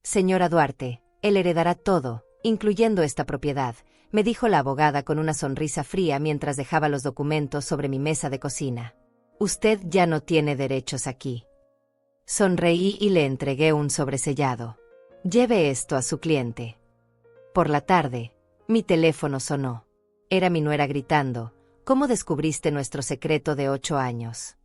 Señora Duarte, él heredará todo, incluyendo esta propiedad, me dijo la abogada con una sonrisa fría mientras dejaba los documentos sobre mi mesa de cocina. Usted ya no tiene derechos aquí. Sonreí y le entregué un sobresellado. Lleve esto a su cliente. Por la tarde, mi teléfono sonó. Era mi nuera gritando: ¿cómo descubriste nuestro secreto de 8 años?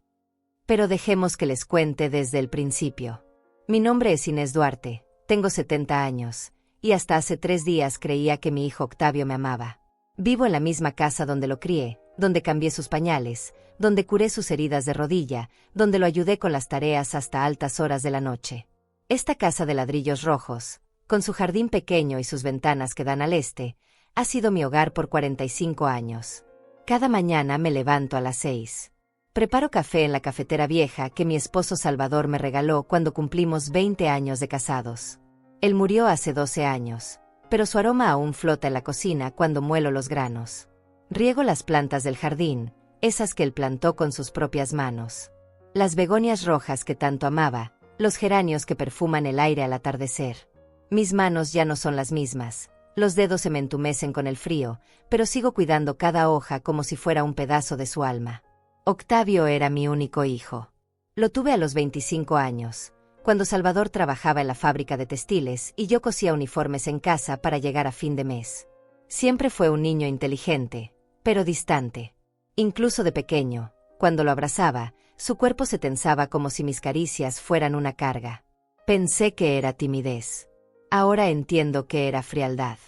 Pero dejemos que les cuente desde el principio. Mi nombre es Inés Duarte, tengo 70 años, y hasta hace 3 días creía que mi hijo Octavio me amaba. Vivo en la misma casa donde lo crié, donde cambié sus pañales, donde curé sus heridas de rodilla, donde lo ayudé con las tareas hasta altas horas de la noche. Esta casa de ladrillos rojos, con su jardín pequeño y sus ventanas que dan al este, ha sido mi hogar por 45 años. Cada mañana me levanto a las 6. Preparo café en la cafetera vieja que mi esposo Salvador me regaló cuando cumplimos 20 años de casados. Él murió hace 12 años, pero su aroma aún flota en la cocina cuando muelo los granos. Riego las plantas del jardín, esas que él plantó con sus propias manos. Las begonias rojas que tanto amaba, los geranios que perfuman el aire al atardecer. Mis manos ya no son las mismas, los dedos se me entumecen con el frío, pero sigo cuidando cada hoja como si fuera un pedazo de su alma. Octavio era mi único hijo. Lo tuve a los 25 años, cuando Salvador trabajaba en la fábrica de textiles y yo cosía uniformes en casa para llegar a fin de mes. Siempre fue un niño inteligente, pero distante. Incluso de pequeño, cuando lo abrazaba, su cuerpo se tensaba como si mis caricias fueran una carga. Pensé que era timidez. Ahora entiendo que era frialdad.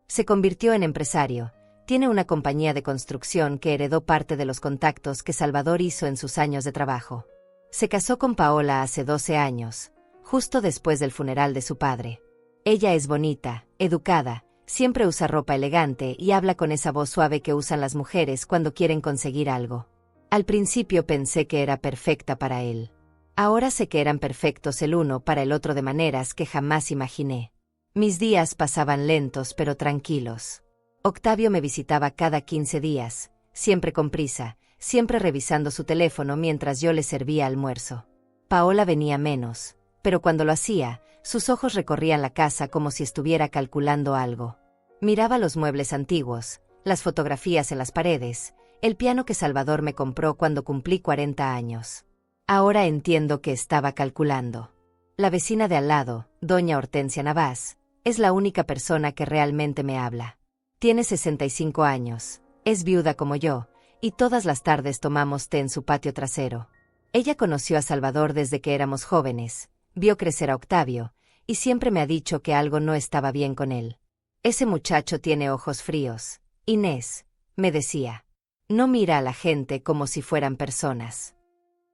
Se convirtió en empresario. Tiene una compañía de construcción que heredó parte de los contactos que Salvador hizo en sus años de trabajo. Se casó con Paola hace 12 años, justo después del funeral de su padre. Ella es bonita, educada, siempre usa ropa elegante y habla con esa voz suave que usan las mujeres cuando quieren conseguir algo. Al principio pensé que era perfecta para él. Ahora sé que eran perfectos el uno para el otro de maneras que jamás imaginé. Mis días pasaban lentos pero tranquilos. Octavio me visitaba cada 15 días, siempre con prisa, siempre revisando su teléfono mientras yo le servía almuerzo. Paola venía menos, pero cuando lo hacía, sus ojos recorrían la casa como si estuviera calculando algo. Miraba los muebles antiguos, las fotografías en las paredes, el piano que Salvador me compró cuando cumplí 40 años. Ahora entiendo que estaba calculando. La vecina de al lado, doña Hortensia Navás, es la única persona que realmente me habla. Tiene 65 años, es viuda como yo, y todas las tardes tomamos té en su patio trasero. Ella conoció a Salvador desde que éramos jóvenes, vio crecer a Octavio, y siempre me ha dicho que algo no estaba bien con él. Ese muchacho tiene ojos fríos. Inés, me decía, no mira a la gente como si fueran personas.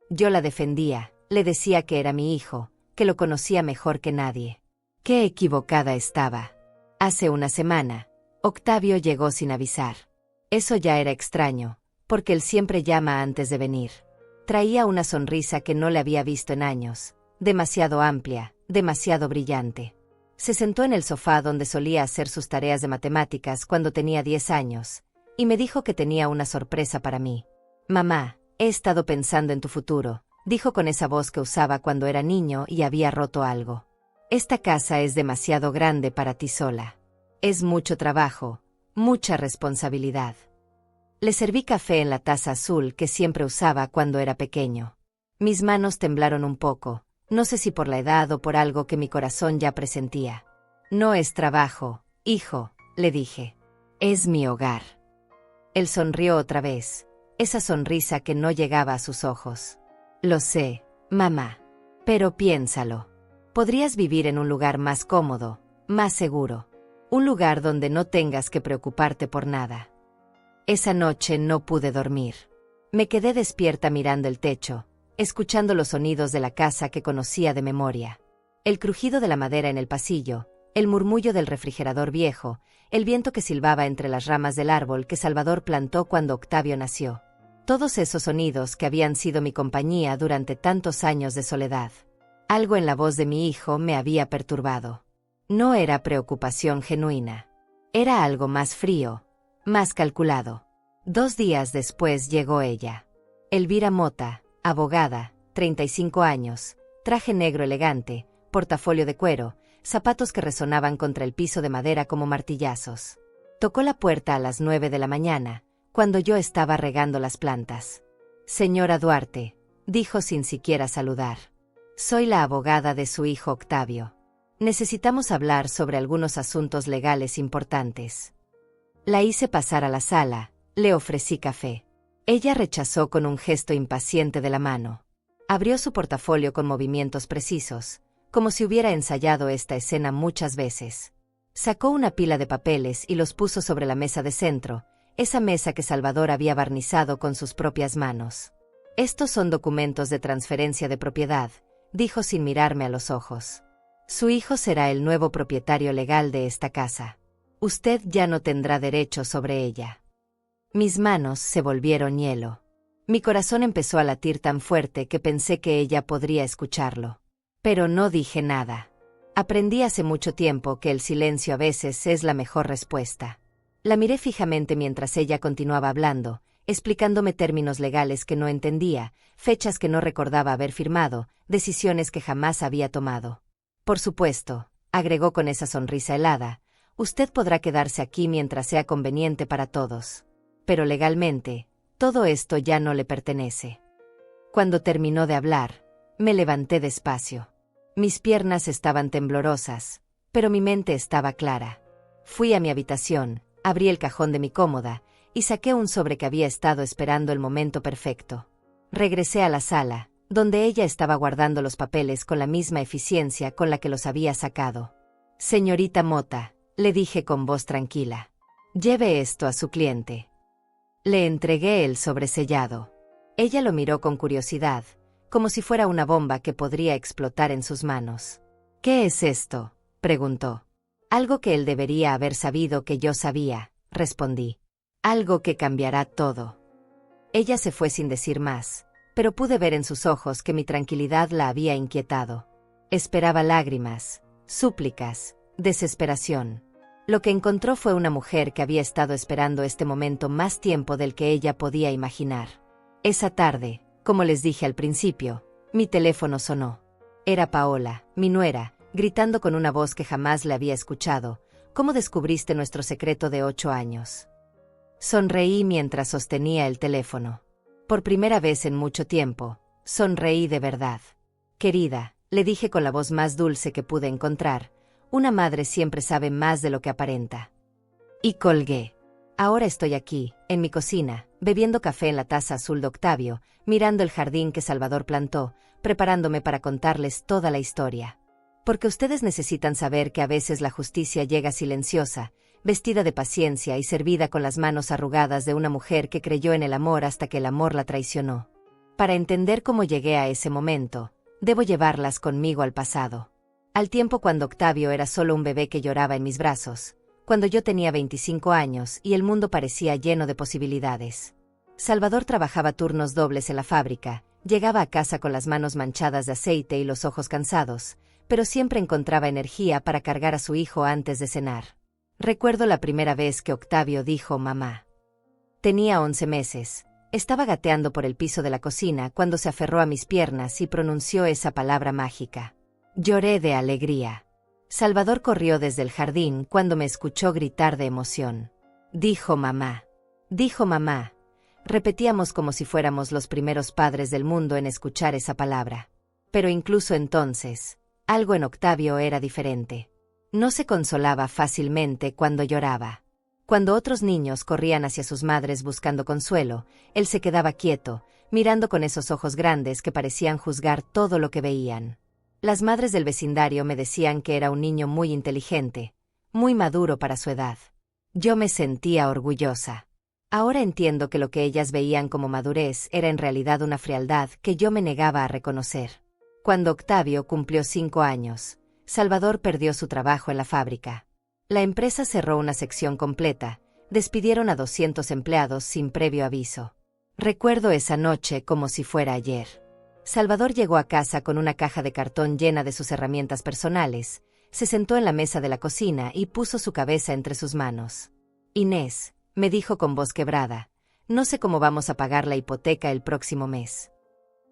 Yo la defendía, le decía que era mi hijo, que lo conocía mejor que nadie. Qué equivocada estaba. Hace una semana, Octavio llegó sin avisar. Eso ya era extraño, porque él siempre llama antes de venir. Traía una sonrisa que no le había visto en años, demasiado amplia, demasiado brillante. Se sentó en el sofá donde solía hacer sus tareas de matemáticas cuando tenía 10 años, y me dijo que tenía una sorpresa para mí. Mamá, he estado pensando en tu futuro, dijo con esa voz que usaba cuando era niño y había roto algo. Esta casa es demasiado grande para ti sola. Es mucho trabajo, mucha responsabilidad. Le serví café en la taza azul que siempre usaba cuando era pequeño. Mis manos temblaron un poco, no sé si por la edad o por algo que mi corazón ya presentía. No es trabajo, hijo, le dije. Es mi hogar. Él sonrió otra vez, esa sonrisa que no llegaba a sus ojos. Lo sé, mamá. Pero piénsalo. Podrías vivir en un lugar más cómodo, más seguro. Un lugar donde no tengas que preocuparte por nada. Esa noche no pude dormir. Me quedé despierta mirando el techo, escuchando los sonidos de la casa que conocía de memoria. El crujido de la madera en el pasillo, el murmullo del refrigerador viejo, el viento que silbaba entre las ramas del árbol que Salvador plantó cuando Octavio nació. Todos esos sonidos que habían sido mi compañía durante tantos años de soledad. Algo en la voz de mi hijo me había perturbado. No era preocupación genuina. Era algo más frío, más calculado. 2 días después llegó ella. Elvira Mota, abogada, 35 años, traje negro elegante, portafolio de cuero, zapatos que resonaban contra el piso de madera como martillazos. Tocó la puerta a las 9 de la mañana, cuando yo estaba regando las plantas. «Señora Duarte», dijo sin siquiera saludar. «Soy la abogada de su hijo Octavio. Necesitamos hablar sobre algunos asuntos legales importantes». La hice pasar a la sala, le ofrecí café. Ella rechazó con un gesto impaciente de la mano. Abrió su portafolio con movimientos precisos, como si hubiera ensayado esta escena muchas veces. Sacó una pila de papeles y los puso sobre la mesa de centro, esa mesa que Salvador había barnizado con sus propias manos. «Estos son documentos de transferencia de propiedad», dijo sin mirarme a los ojos. «Su hijo será el nuevo propietario legal de esta casa. Usted ya no tendrá derecho sobre ella». Mis manos se volvieron hielo. Mi corazón empezó a latir tan fuerte que pensé que ella podría escucharlo. Pero no dije nada. Aprendí hace mucho tiempo que el silencio a veces es la mejor respuesta. La miré fijamente mientras ella continuaba hablando, explicándome términos legales que no entendía, fechas que no recordaba haber firmado, decisiones que jamás había tomado. «Por supuesto», agregó con esa sonrisa helada, «usted podrá quedarse aquí mientras sea conveniente para todos. Pero legalmente, todo esto ya no le pertenece». Cuando terminó de hablar, me levanté despacio. Mis piernas estaban temblorosas, pero mi mente estaba clara. Fui a mi habitación, abrí el cajón de mi cómoda y saqué un sobre que había estado esperando el momento perfecto. Regresé a la sala, donde ella estaba guardando los papeles con la misma eficiencia con la que los había sacado. «Señorita Mota», le dije con voz tranquila, «lleve esto a su cliente». Le entregué el sobresellado. Ella lo miró con curiosidad, como si fuera una bomba que podría explotar en sus manos. «¿Qué es esto?», preguntó. «Algo que él debería haber sabido que yo sabía», respondí. «Algo que cambiará todo». Ella se fue sin decir más, pero pude ver en sus ojos que mi tranquilidad la había inquietado. Esperaba lágrimas, súplicas, desesperación. Lo que encontró fue una mujer que había estado esperando este momento más tiempo del que ella podía imaginar. Esa tarde, como les dije al principio, mi teléfono sonó. Era Paola, mi nuera, gritando con una voz que jamás le había escuchado: «¿Cómo descubriste nuestro secreto de 8 años?» Sonreí mientras sostenía el teléfono. Por primera vez en mucho tiempo, sonreí de verdad. «Querida», le dije con la voz más dulce que pude encontrar, «una madre siempre sabe más de lo que aparenta». Y colgué. Ahora estoy aquí, en mi cocina, bebiendo café en la taza azul de Octavio, mirando el jardín que Salvador plantó, preparándome para contarles toda la historia. Porque ustedes necesitan saber que a veces la justicia llega silenciosa, vestida de paciencia y servida con las manos arrugadas de una mujer que creyó en el amor hasta que el amor la traicionó. Para entender cómo llegué a ese momento, debo llevarlas conmigo al pasado. Al tiempo cuando Octavio era solo un bebé que lloraba en mis brazos, cuando yo tenía 25 años y el mundo parecía lleno de posibilidades. Salvador trabajaba turnos dobles en la fábrica, llegaba a casa con las manos manchadas de aceite y los ojos cansados, pero siempre encontraba energía para cargar a su hijo antes de cenar. Recuerdo la primera vez que Octavio dijo «mamá». Tenía 11 meses, estaba gateando por el piso de la cocina cuando se aferró a mis piernas y pronunció esa palabra mágica. Lloré de alegría. Salvador corrió desde el jardín cuando me escuchó gritar de emoción. «Dijo mamá. Dijo mamá». Repetíamos como si fuéramos los primeros padres del mundo en escuchar esa palabra. Pero incluso entonces, algo en Octavio era diferente. No se consolaba fácilmente cuando lloraba. Cuando otros niños corrían hacia sus madres buscando consuelo, él se quedaba quieto, mirando con esos ojos grandes que parecían juzgar todo lo que veían. Las madres del vecindario me decían que era un niño muy inteligente, muy maduro para su edad. Yo me sentía orgullosa. Ahora entiendo que lo que ellas veían como madurez era en realidad una frialdad que yo me negaba a reconocer. Cuando Octavio cumplió 5 años, Salvador perdió su trabajo en la fábrica. La empresa cerró una sección completa, despidieron a 200 empleados sin previo aviso. Recuerdo esa noche como si fuera ayer. Salvador llegó a casa con una caja de cartón llena de sus herramientas personales, se sentó en la mesa de la cocina y puso su cabeza entre sus manos. «Inés», me dijo con voz quebrada, «no sé cómo vamos a pagar la hipoteca el próximo mes».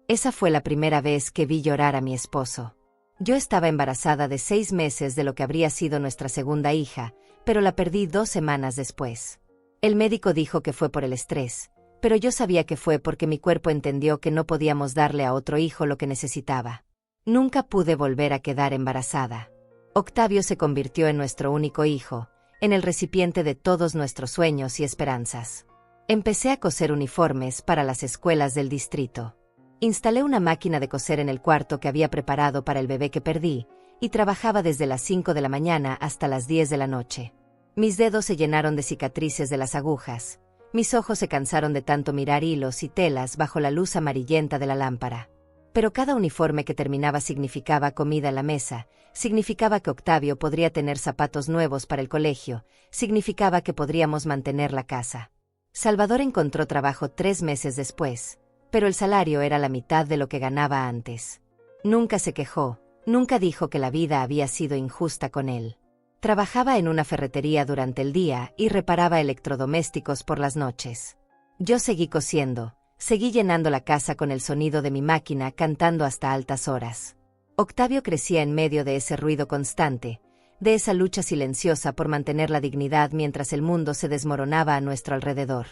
Esa fue la primera vez que vi llorar a mi esposo. Yo estaba embarazada de 6 meses de lo que habría sido nuestra segunda hija, pero la perdí 2 semanas después. El médico dijo que fue por el estrés, pero yo sabía que fue porque mi cuerpo entendió que no podíamos darle a otro hijo lo que necesitaba. Nunca pude volver a quedar embarazada. Octavio se convirtió en nuestro único hijo, en el recipiente de todos nuestros sueños y esperanzas. Empecé a coser uniformes para las escuelas del distrito. Instalé una máquina de coser en el cuarto que había preparado para el bebé que perdí, y trabajaba desde las 5 de la mañana hasta las 10 de la noche. Mis dedos se llenaron de cicatrices de las agujas. Mis ojos se cansaron de tanto mirar hilos y telas bajo la luz amarillenta de la lámpara. Pero cada uniforme que terminaba significaba comida en la mesa, significaba que Octavio podría tener zapatos nuevos para el colegio, significaba que podríamos mantener la casa. Salvador encontró trabajo 3 meses después, pero el salario era la mitad de lo que ganaba antes. Nunca se quejó, nunca dijo que la vida había sido injusta con él. Trabajaba en una ferretería durante el día y reparaba electrodomésticos por las noches. Yo seguí cosiendo, seguí llenando la casa con el sonido de mi máquina cantando hasta altas horas. Octavio crecía en medio de ese ruido constante, de esa lucha silenciosa por mantener la dignidad mientras el mundo se desmoronaba a nuestro alrededor.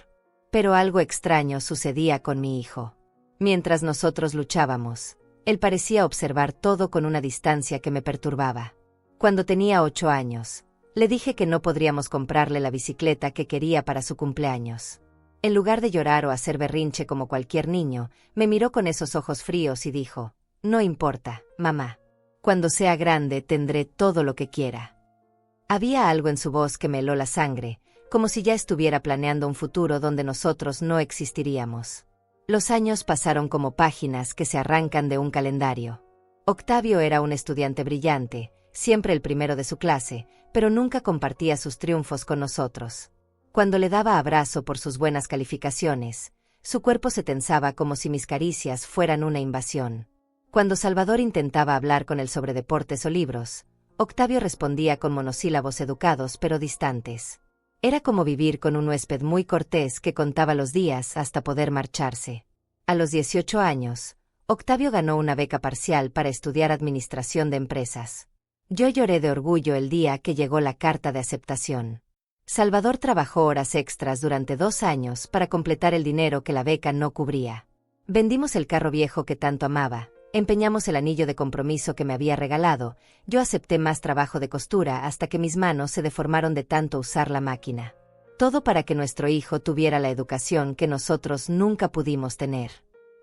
Pero algo extraño sucedía con mi hijo. Mientras nosotros luchábamos, él parecía observar todo con una distancia que me perturbaba. Cuando tenía 8 años, le dije que no podríamos comprarle la bicicleta que quería para su cumpleaños. En lugar de llorar o hacer berrinche como cualquier niño, me miró con esos ojos fríos y dijo: «No importa, mamá. Cuando sea grande tendré todo lo que quiera». Había algo en su voz que me heló la sangre, como si ya estuviera planeando un futuro donde nosotros no existiríamos. Los años pasaron como páginas que se arrancan de un calendario. Octavio era un estudiante brillante, siempre el primero de su clase, pero nunca compartía sus triunfos con nosotros. Cuando le daba abrazo por sus buenas calificaciones, su cuerpo se tensaba como si mis caricias fueran una invasión. Cuando Salvador intentaba hablar con él sobre deportes o libros, Octavio respondía con monosílabos educados pero distantes. Era como vivir con un huésped muy cortés que contaba los días hasta poder marcharse. A los 18 años, Octavio ganó una beca parcial para estudiar administración de empresas. Yo lloré de orgullo el día que llegó la carta de aceptación. Salvador trabajó horas extras durante 2 años para completar el dinero que la beca no cubría. Vendimos el carro viejo que tanto amaba, empeñamos el anillo de compromiso que me había regalado, yo acepté más trabajo de costura hasta que mis manos se deformaron de tanto usar la máquina. Todo para que nuestro hijo tuviera la educación que nosotros nunca pudimos tener.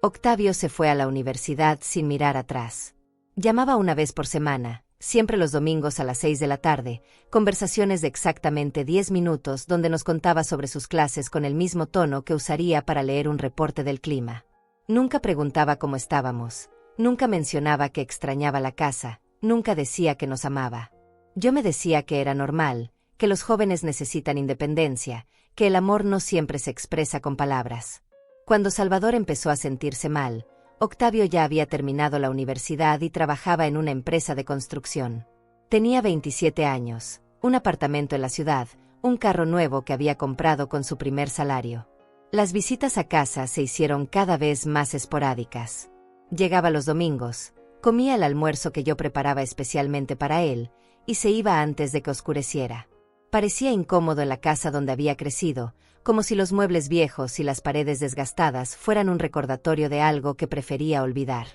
Octavio se fue a la universidad sin mirar atrás. Llamaba una vez por semana, siempre los domingos a las 6 de la tarde, conversaciones de exactamente 10 minutos donde nos contaba sobre sus clases con el mismo tono que usaría para leer un reporte del clima. Nunca preguntaba cómo estábamos, nunca mencionaba que extrañaba la casa, nunca decía que nos amaba. Yo me decía que era normal, que los jóvenes necesitan independencia, que el amor no siempre se expresa con palabras. Cuando Salvador empezó a sentirse mal, Octavio ya había terminado la universidad y trabajaba en una empresa de construcción. Tenía 27 años, un apartamento en la ciudad, un carro nuevo que había comprado con su primer salario. Las visitas a casa se hicieron cada vez más esporádicas. Llegaba los domingos, comía el almuerzo que yo preparaba especialmente para él, y se iba antes de que oscureciera. Parecía incómodo en la casa donde había crecido, como si los muebles viejos y las paredes desgastadas fueran un recordatorio de algo que prefería olvidar.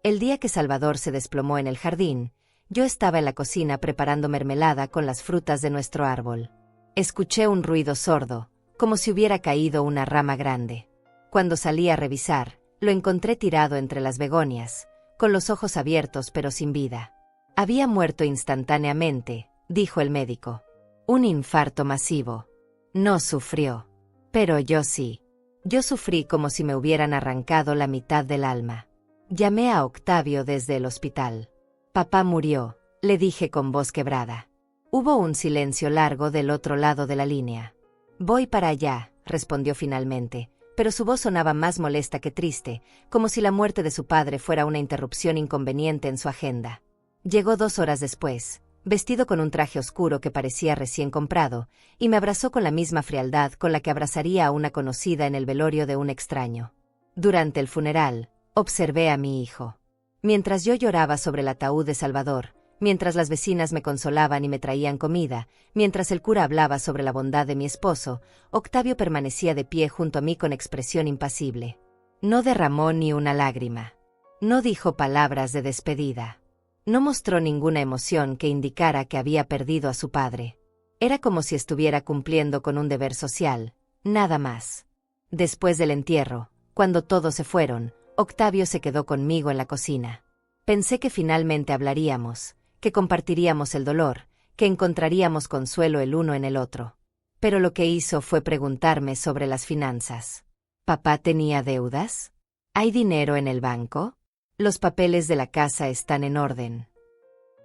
El día que Salvador se desplomó en el jardín, yo estaba en la cocina preparando mermelada con las frutas de nuestro árbol. Escuché un ruido sordo, como si hubiera caído una rama grande. Cuando salí a revisar, lo encontré tirado entre las begonias, con los ojos abiertos pero sin vida. Había muerto instantáneamente, dijo el médico. Un infarto masivo. No sufrió. Pero yo sí. Yo sufrí como si me hubieran arrancado la mitad del alma. Llamé a Octavio desde el hospital. Papá murió, le dije con voz quebrada. Hubo un silencio largo del otro lado de la línea. Voy para allá, respondió finalmente, pero su voz sonaba más molesta que triste, como si la muerte de su padre fuera una interrupción inconveniente en su agenda. Llegó 2 horas después, vestido con un traje oscuro que parecía recién comprado, y me abrazó con la misma frialdad con la que abrazaría a una conocida en el velorio de un extraño. Durante el funeral, observé a mi hijo. Mientras yo lloraba sobre el ataúd de Salvador, mientras las vecinas me consolaban y me traían comida, mientras el cura hablaba sobre la bondad de mi esposo, Octavio permanecía de pie junto a mí con expresión impasible. No derramó ni una lágrima. No dijo palabras de despedida. No mostró ninguna emoción que indicara que había perdido a su padre. Era como si estuviera cumpliendo con un deber social, nada más. Después del entierro, cuando todos se fueron, Octavio se quedó conmigo en la cocina. Pensé que finalmente hablaríamos, que compartiríamos el dolor, que encontraríamos consuelo el uno en el otro. Pero lo que hizo fue preguntarme sobre las finanzas. ¿Papá tenía deudas? ¿Hay dinero en el banco? ¿Los papeles de la casa están en orden?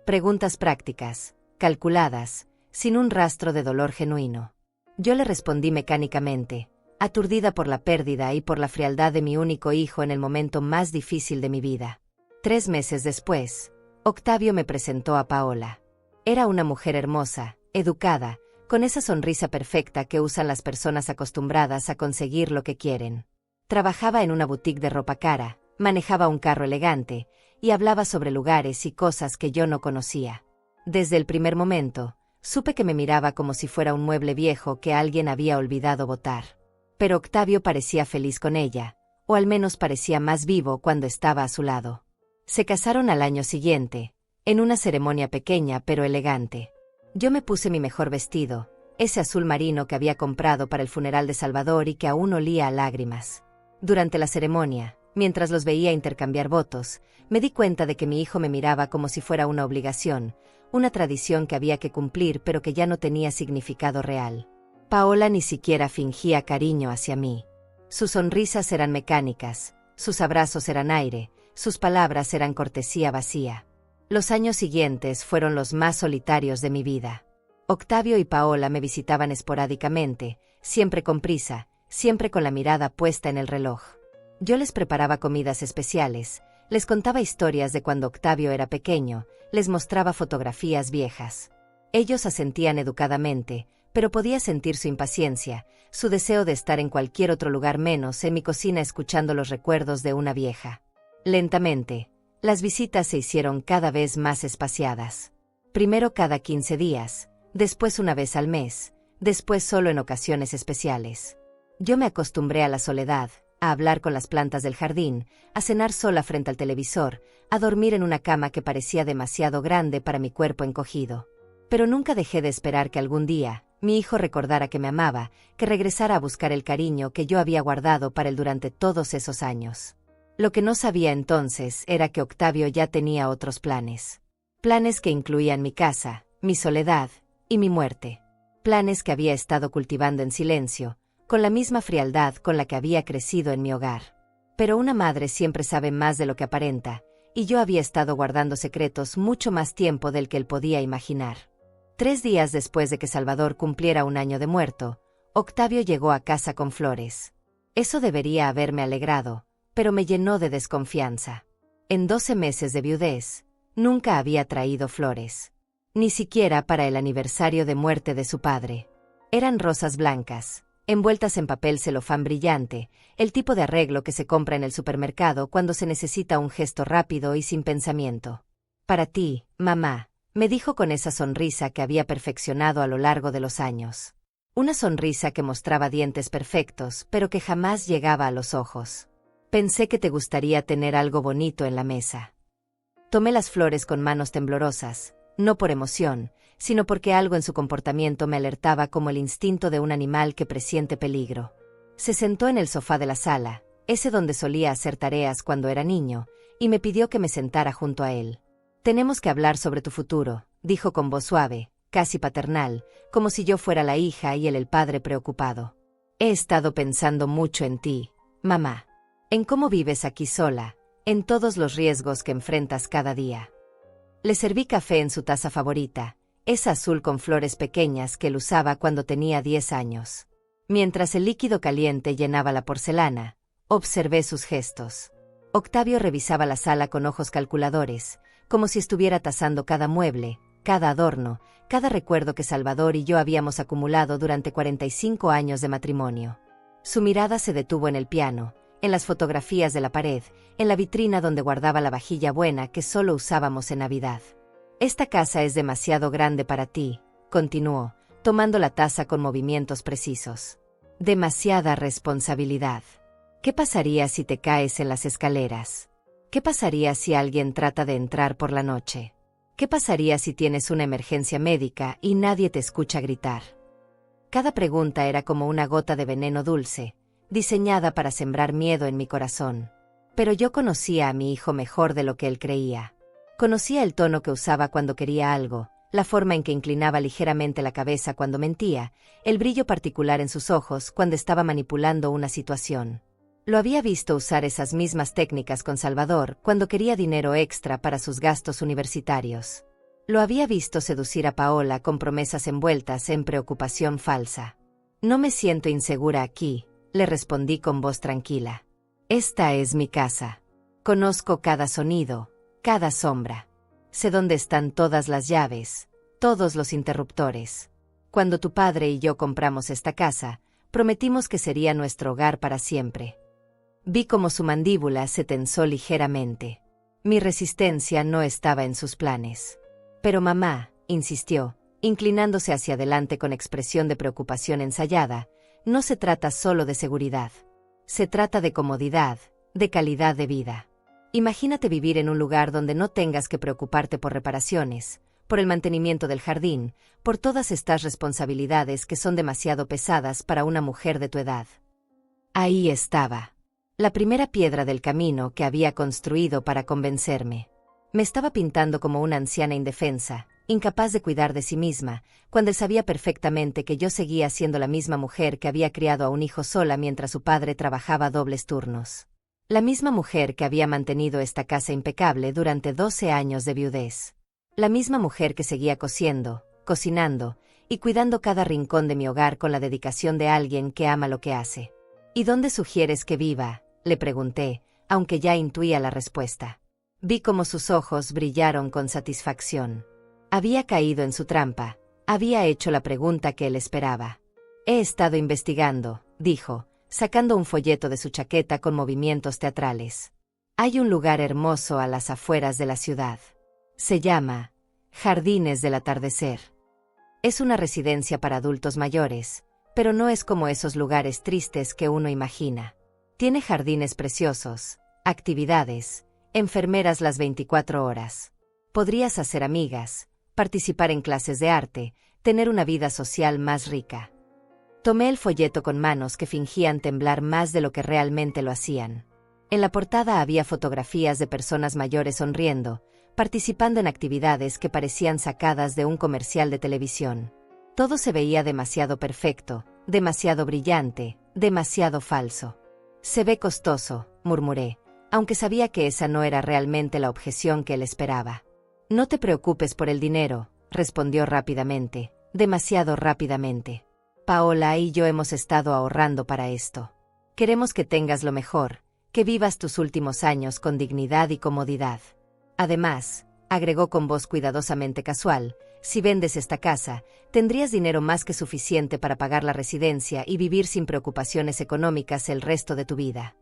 Preguntas prácticas, calculadas, sin un rastro de dolor genuino. Yo le respondí mecánicamente, aturdida por la pérdida y por la frialdad de mi único hijo en el momento más difícil de mi vida. 3 meses después, Octavio me presentó a Paola. Era una mujer hermosa, educada, con esa sonrisa perfecta que usan las personas acostumbradas a conseguir lo que quieren. Trabajaba en una boutique de ropa cara, manejaba un carro elegante, y hablaba sobre lugares y cosas que yo no conocía. Desde el primer momento, supe que me miraba como si fuera un mueble viejo que alguien había olvidado botar. Pero Octavio parecía feliz con ella, o al menos parecía más vivo cuando estaba a su lado. Se casaron al año siguiente, en una ceremonia pequeña pero elegante. Yo me puse mi mejor vestido, ese azul marino que había comprado para el funeral de Salvador y que aún olía a lágrimas. Durante la ceremonia, mientras los veía intercambiar votos, me di cuenta de que mi hijo me miraba como si fuera una obligación, una tradición que había que cumplir pero que ya no tenía significado real. Paola ni siquiera fingía cariño hacia mí. Sus sonrisas eran mecánicas, sus abrazos eran aire, sus palabras eran cortesía vacía. Los años siguientes fueron los más solitarios de mi vida. Octavio y Paola me visitaban esporádicamente, siempre con prisa, siempre con la mirada puesta en el reloj. Yo les preparaba comidas especiales, les contaba historias de cuando Octavio era pequeño, les mostraba fotografías viejas. Ellos asentían educadamente, pero podía sentir su impaciencia, su deseo de estar en cualquier otro lugar menos en mi cocina escuchando los recuerdos de una vieja. Lentamente, las visitas se hicieron cada vez más espaciadas. Primero cada 15 días, después una vez al mes, después solo en ocasiones especiales. Yo me acostumbré a la soledad, a hablar con las plantas del jardín, a cenar sola frente al televisor, a dormir en una cama que parecía demasiado grande para mi cuerpo encogido. Pero nunca dejé de esperar que algún día mi hijo recordara que me amaba, que regresara a buscar el cariño que yo había guardado para él durante todos esos años. Lo que no sabía entonces era que Octavio ya tenía otros planes. Planes que incluían mi casa, mi soledad y mi muerte. Planes que había estado cultivando en silencio, con la misma frialdad con la que había crecido en mi hogar. Pero una madre siempre sabe más de lo que aparenta, y yo había estado guardando secretos mucho más tiempo del que él podía imaginar. 3 días después de que Salvador cumpliera 1 año de muerto, Octavio llegó a casa con flores. Eso debería haberme alegrado, pero me llenó de desconfianza. En 12 meses de viudez, nunca había traído flores. Ni siquiera para el aniversario de muerte de su padre. Eran rosas blancas, envueltas en papel celofán brillante, el tipo de arreglo que se compra en el supermercado cuando se necesita un gesto rápido y sin pensamiento. Para ti, mamá, me dijo con esa sonrisa que había perfeccionado a lo largo de los años. Una sonrisa que mostraba dientes perfectos, pero que jamás llegaba a los ojos. Pensé que te gustaría tener algo bonito en la mesa. Tomé las flores con manos temblorosas, no por emoción, sino porque algo en su comportamiento me alertaba como el instinto de un animal que presiente peligro. Se sentó en el sofá de la sala, ese donde solía hacer tareas cuando era niño, y me pidió que me sentara junto a él. Tenemos que hablar sobre tu futuro, dijo con voz suave, casi paternal, como si yo fuera la hija y él el padre preocupado. He estado pensando mucho en ti, mamá. En cómo vives aquí sola, en todos los riesgos que enfrentas cada día. Le serví café en su taza favorita, esa azul con flores pequeñas que él usaba cuando tenía 10 años. Mientras el líquido caliente llenaba la porcelana, observé sus gestos. Octavio revisaba la sala con ojos calculadores, como si estuviera tasando cada mueble, cada adorno, cada recuerdo que Salvador y yo habíamos acumulado durante 45 años de matrimonio. Su mirada se detuvo en el piano, en las fotografías de la pared, en la vitrina donde guardaba la vajilla buena que solo usábamos en Navidad. Esta casa es demasiado grande para ti, continuó, tomando la taza con movimientos precisos. Demasiada responsabilidad. ¿Qué pasaría si te caes en las escaleras? ¿Qué pasaría si alguien trata de entrar por la noche? ¿Qué pasaría si tienes una emergencia médica y nadie te escucha gritar? Cada pregunta era como una gota de veneno dulce, diseñada para sembrar miedo en mi corazón. Pero yo conocía a mi hijo mejor de lo que él creía. Conocía el tono que usaba cuando quería algo, la forma en que inclinaba ligeramente la cabeza cuando mentía, el brillo particular en sus ojos cuando estaba manipulando una situación. Lo había visto usar esas mismas técnicas con Salvador cuando quería dinero extra para sus gastos universitarios. Lo había visto seducir a Paola con promesas envueltas en preocupación falsa. No me siento insegura aquí, le respondí con voz tranquila. Esta es mi casa. Conozco cada sonido, cada sombra. Sé dónde están todas las llaves, todos los interruptores. Cuando tu padre y yo compramos esta casa, prometimos que sería nuestro hogar para siempre. Vi cómo su mandíbula se tensó ligeramente. Mi resistencia no estaba en sus planes. Pero mamá, insistió, inclinándose hacia adelante con expresión de preocupación ensayada, no se trata solo de seguridad. Se trata de comodidad, de calidad de vida. Imagínate vivir en un lugar donde no tengas que preocuparte por reparaciones, por el mantenimiento del jardín, por todas estas responsabilidades que son demasiado pesadas para una mujer de tu edad. Ahí estaba. La primera piedra del camino que había construido para convencerme. Me estaba pintando como una anciana indefensa, incapaz de cuidar de sí misma, cuando él sabía perfectamente que yo seguía siendo la misma mujer que había criado a un hijo sola mientras su padre trabajaba dobles turnos. La misma mujer que había mantenido esta casa impecable durante 12 años de viudez. La misma mujer que seguía cosiendo, cocinando y cuidando cada rincón de mi hogar con la dedicación de alguien que ama lo que hace. ¿Y dónde sugieres que viva?, le pregunté, aunque ya intuía la respuesta. Vi cómo sus ojos brillaron con satisfacción. Había caído en su trampa, había hecho la pregunta que él esperaba. He estado investigando, dijo, sacando un folleto de su chaqueta con movimientos teatrales. Hay un lugar hermoso a las afueras de la ciudad. Se llama Jardines del Atardecer. Es una residencia para adultos mayores, pero no es como esos lugares tristes que uno imagina. Tiene jardines preciosos, actividades, enfermeras las 24 horas. Podrías hacer amigas, participar en clases de arte, tener una vida social más rica. Tomé el folleto con manos que fingían temblar más de lo que realmente lo hacían. En la portada había fotografías de personas mayores sonriendo, participando en actividades que parecían sacadas de un comercial de televisión. Todo se veía demasiado perfecto, demasiado brillante, demasiado falso. Se ve costoso, murmuré, aunque sabía que esa no era realmente la objeción que él esperaba. No te preocupes por el dinero, respondió rápidamente, demasiado rápidamente. Paola y yo hemos estado ahorrando para esto. Queremos que tengas lo mejor, que vivas tus últimos años con dignidad y comodidad. Además, agregó con voz cuidadosamente casual, si vendes esta casa, tendrías dinero más que suficiente para pagar la residencia y vivir sin preocupaciones económicas el resto de tu vida.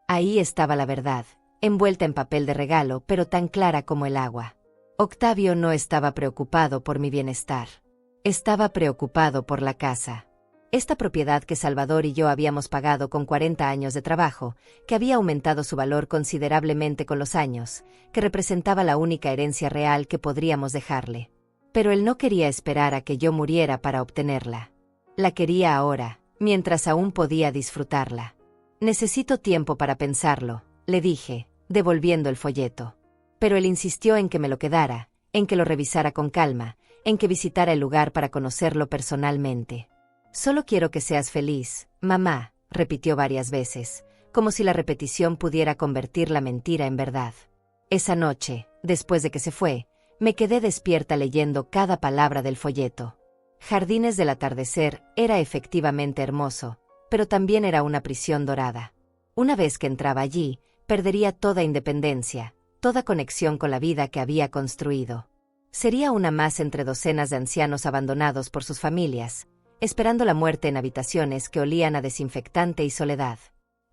Ahí estaba la verdad, envuelta en papel de regalo, pero tan clara como el agua. Octavio no estaba preocupado por mi bienestar. Estaba preocupado por la casa. Esta propiedad que Salvador y yo habíamos pagado con 40 años de trabajo, que había aumentado su valor considerablemente con los años, que representaba la única herencia real que podríamos dejarle. Pero él no quería esperar a que yo muriera para obtenerla. La quería ahora, mientras aún podía disfrutarla. Necesito tiempo para pensarlo, le dije, devolviendo el folleto. Pero él insistió en que me lo quedara, en que lo revisara con calma, en que visitara el lugar para conocerlo personalmente. Solo quiero que seas feliz, mamá, repitió varias veces, como si la repetición pudiera convertir la mentira en verdad. Esa noche, después de que se fue, me quedé despierta leyendo cada palabra del folleto. Jardines del Atardecer era efectivamente hermoso, pero también era una prisión dorada. Una vez que entraba allí, perdería toda independencia, toda conexión con la vida que había construido. Sería una más entre docenas de ancianos abandonados por sus familias, esperando la muerte en habitaciones que olían a desinfectante y soledad.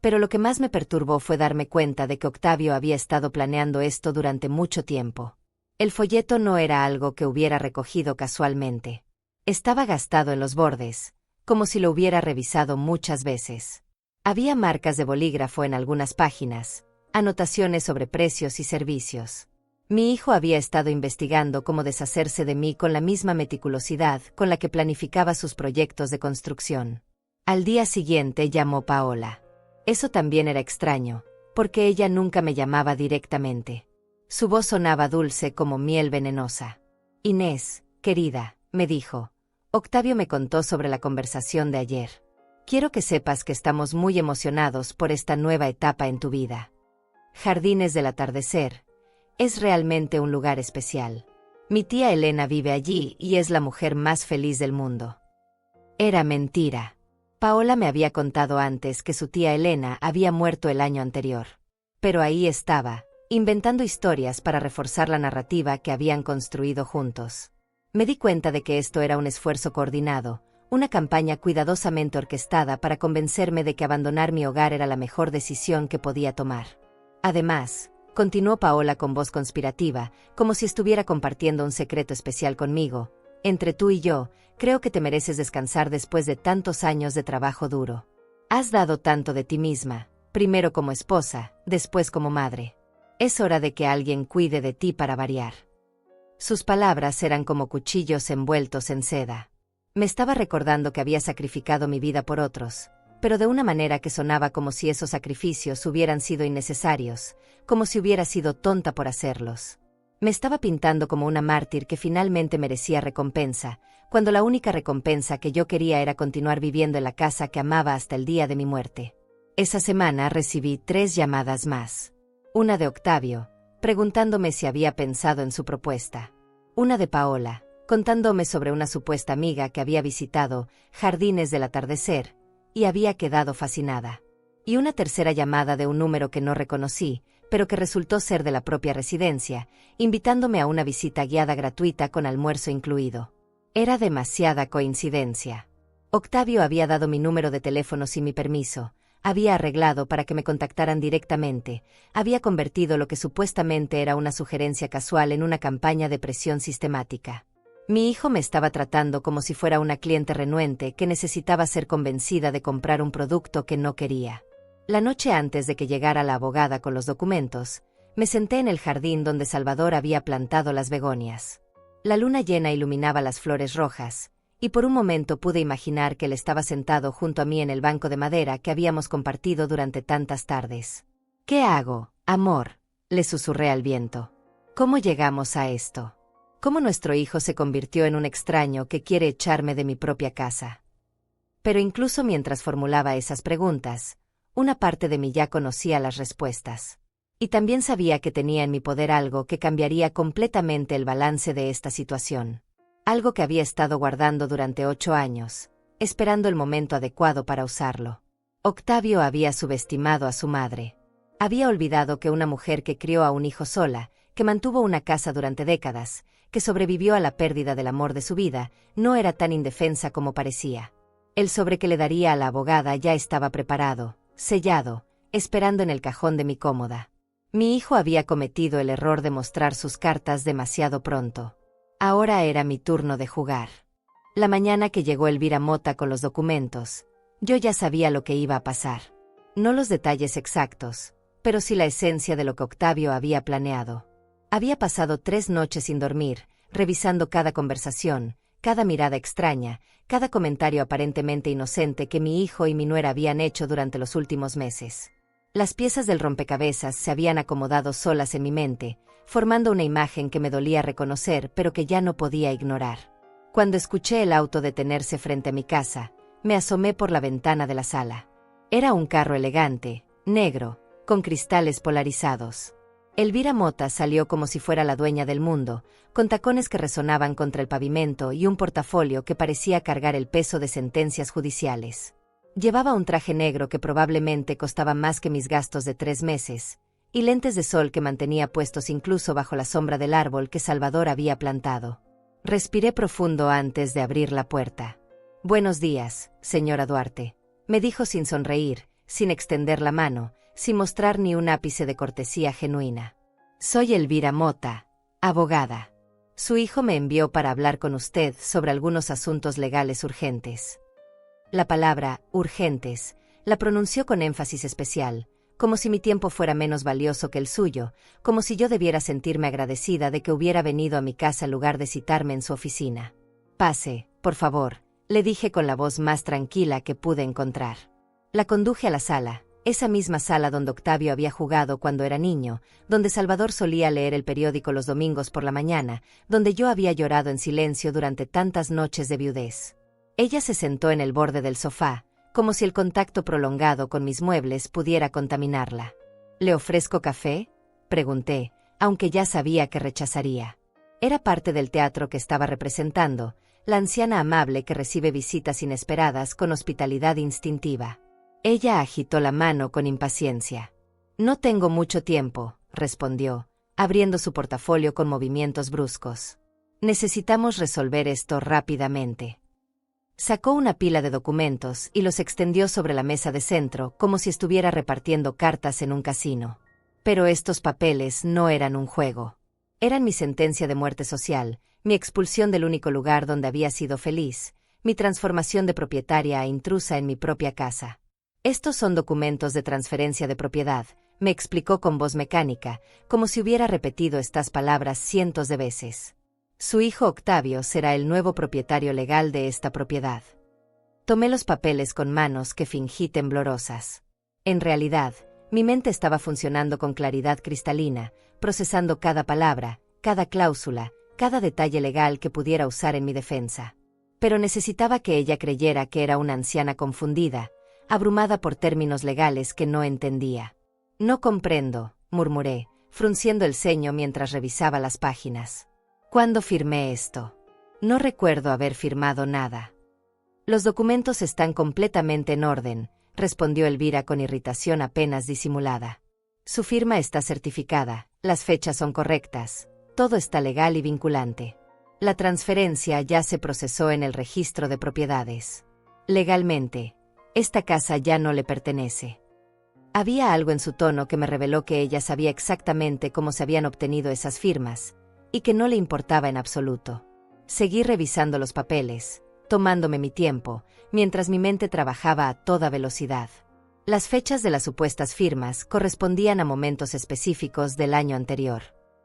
Pero lo que más me perturbó fue darme cuenta de que Octavio había estado planeando esto durante mucho tiempo. El folleto no era algo que hubiera recogido casualmente. Estaba gastado en los bordes, como si lo hubiera revisado muchas veces. Había marcas de bolígrafo en algunas páginas, anotaciones sobre precios y servicios. Mi hijo había estado investigando cómo deshacerse de mí con la misma meticulosidad con la que planificaba sus proyectos de construcción. Al día siguiente llamó Paola. Eso también era extraño, porque ella nunca me llamaba directamente. Su voz sonaba dulce como miel venenosa. Inés, querida, me dijo. Octavio me contó sobre la conversación de ayer. Quiero que sepas que estamos muy emocionados por esta nueva etapa en tu vida. Jardines del Atardecer. Es realmente un lugar especial. Mi tía Elena vive allí y es la mujer más feliz del mundo. Era mentira. Paola me había contado antes que su tía Elena había muerto el año anterior. Pero ahí estaba, inventando historias para reforzar la narrativa que habían construido juntos. Me di cuenta de que esto era un esfuerzo coordinado, una campaña cuidadosamente orquestada para convencerme de que abandonar mi hogar era la mejor decisión que podía tomar. Además, continuó Paola con voz conspirativa, como si estuviera compartiendo un secreto especial conmigo, entre tú y yo, creo que te mereces descansar después de tantos años de trabajo duro. Has dado tanto de ti misma, primero como esposa, después como madre. Es hora de que alguien cuide de ti para variar. Sus palabras eran como cuchillos envueltos en seda. Me estaba recordando que había sacrificado mi vida por otros, pero de una manera que sonaba como si esos sacrificios hubieran sido innecesarios, como si hubiera sido tonta por hacerlos. Me estaba pintando como una mártir que finalmente merecía recompensa, cuando la única recompensa que yo quería era continuar viviendo en la casa que amaba hasta el día de mi muerte. Esa semana recibí 3 llamadas más. Una de Octavio, preguntándome si había pensado en su propuesta. Una de Paola, contándome sobre una supuesta amiga que había visitado Jardines del Atardecer, y había quedado fascinada. Y una tercera llamada de un número que no reconocí, pero que resultó ser de la propia residencia, invitándome a una visita guiada gratuita con almuerzo incluido. Era demasiada coincidencia. Octavio había dado mi número de teléfono sin mi permiso, había arreglado para que me contactaran directamente, había convertido lo que supuestamente era una sugerencia casual en una campaña de presión sistemática. Mi hijo me estaba tratando como si fuera una cliente renuente que necesitaba ser convencida de comprar un producto que no quería. La noche antes de que llegara la abogada con los documentos, me senté en el jardín donde Salvador había plantado las begonias. La luna llena iluminaba las flores rojas, y por un momento pude imaginar que él estaba sentado junto a mí en el banco de madera que habíamos compartido durante tantas tardes. ¿Qué hago, amor?, le susurré al viento. ¿Cómo llegamos a esto? ¿Cómo nuestro hijo se convirtió en un extraño que quiere echarme de mi propia casa? Pero incluso mientras formulaba esas preguntas, una parte de mí ya conocía las respuestas. Y también sabía que tenía en mi poder algo que cambiaría completamente el balance de esta situación. Algo que había estado guardando durante 8 años, esperando el momento adecuado para usarlo. Octavio había subestimado a su madre. Había olvidado que una mujer que crió a un hijo sola, que mantuvo una casa durante décadas, que sobrevivió a la pérdida del amor de su vida, no era tan indefensa como parecía. El sobre que le daría a la abogada ya estaba preparado, sellado, esperando en el cajón de mi cómoda. Mi hijo había cometido el error de mostrar sus cartas demasiado pronto. Ahora era mi turno de jugar. La mañana que llegó Elvira Mota con los documentos, yo ya sabía lo que iba a pasar. No los detalles exactos, pero sí la esencia de lo que Octavio había planeado. Había pasado 3 noches sin dormir, revisando cada conversación, cada mirada extraña, cada comentario aparentemente inocente que mi hijo y mi nuera habían hecho durante los últimos meses. Las piezas del rompecabezas se habían acomodado solas en mi mente, formando una imagen que me dolía reconocer pero que ya no podía ignorar. Cuando escuché el auto detenerse frente a mi casa, me asomé por la ventana de la sala. Era un carro elegante, negro, con cristales polarizados. Elvira Mota salió como si fuera la dueña del mundo, con tacones que resonaban contra el pavimento y un portafolio que parecía cargar el peso de sentencias judiciales. Llevaba un traje negro que probablemente costaba más que mis gastos de 3 meses, y lentes de sol que mantenía puestos incluso bajo la sombra del árbol que Salvador había plantado. Respiré profundo antes de abrir la puerta. «Buenos días, señora Duarte», me dijo sin sonreír, sin extender la mano, sin mostrar ni un ápice de cortesía genuina. Soy Elvira Mota, abogada. Su hijo me envió para hablar con usted sobre algunos asuntos legales urgentes. La palabra urgentes la pronunció con énfasis especial, como si mi tiempo fuera menos valioso que el suyo, como si yo debiera sentirme agradecida de que hubiera venido a mi casa en lugar de citarme en su oficina. Pase, por favor, le dije con la voz más tranquila que pude encontrar. La conduje a la sala, esa misma sala donde Octavio había jugado cuando era niño, donde Salvador solía leer el periódico los domingos por la mañana, donde yo había llorado en silencio durante tantas noches de viudez. Ella se sentó en el borde del sofá, como si el contacto prolongado con mis muebles pudiera contaminarla. ¿Le ofrezco café?, pregunté, aunque ya sabía que rechazaría. Era parte del teatro que estaba representando, la anciana amable que recibe visitas inesperadas con hospitalidad instintiva. Ella agitó la mano con impaciencia. No tengo mucho tiempo, respondió, abriendo su portafolio con movimientos bruscos. Necesitamos resolver esto rápidamente. Sacó una pila de documentos y los extendió sobre la mesa de centro como si estuviera repartiendo cartas en un casino. Pero estos papeles no eran un juego. Eran mi sentencia de muerte social, mi expulsión del único lugar donde había sido feliz, mi transformación de propietaria a intrusa en mi propia casa. Estos son documentos de transferencia de propiedad, me explicó con voz mecánica, como si hubiera repetido estas palabras cientos de veces. Su hijo Octavio será el nuevo propietario legal de esta propiedad. Tomé los papeles con manos que fingí temblorosas. En realidad, mi mente estaba funcionando con claridad cristalina, procesando cada palabra, cada cláusula, cada detalle legal que pudiera usar en mi defensa. Pero necesitaba que ella creyera que era una anciana confundida, abrumada por términos legales que no entendía. No comprendo, murmuré, frunciendo el ceño mientras revisaba las páginas. ¿Cuándo firmé esto? No recuerdo haber firmado nada. Los documentos están completamente en orden, respondió Elvira con irritación apenas disimulada. Su firma está certificada, las fechas son correctas, todo está legal y vinculante. La transferencia ya se procesó en el registro de propiedades. Legalmente, esta casa ya no le pertenece. Había algo en su tono que me reveló que ella sabía exactamente cómo se habían obtenido esas firmas, y que no le importaba en absoluto. Seguí revisando los papeles, tomándome mi tiempo, mientras mi mente trabajaba a toda velocidad. Las fechas de las supuestas firmas correspondían a momentos específicos del año anterior.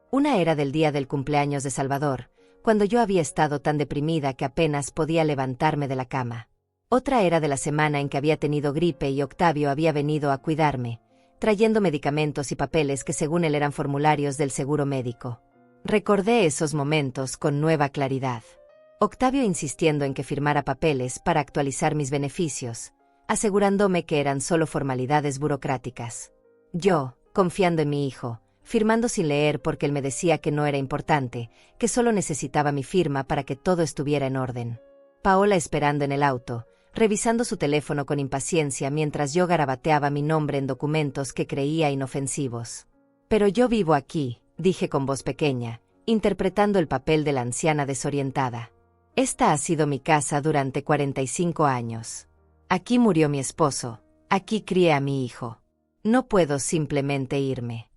Una era del día del cumpleaños de Salvador, cuando yo había estado tan deprimida que apenas podía levantarme de la cama. Otra era de la semana en que había tenido gripe y Octavio había venido a cuidarme, trayendo medicamentos y papeles que según él eran formularios del seguro médico. Recordé esos momentos con nueva claridad. Octavio insistiendo en que firmara papeles para actualizar mis beneficios, asegurándome que eran solo formalidades burocráticas. Yo, confiando en mi hijo, firmando sin leer porque él me decía que no era importante, que solo necesitaba mi firma para que todo estuviera en orden. Paola esperando en el auto, revisando su teléfono con impaciencia mientras yo garabateaba mi nombre en documentos que creía inofensivos. Pero yo vivo aquí, dije con voz pequeña, interpretando el papel de la anciana desorientada. Esta ha sido mi casa durante 45 años. Aquí murió mi esposo, aquí crié a mi hijo. No puedo simplemente irme.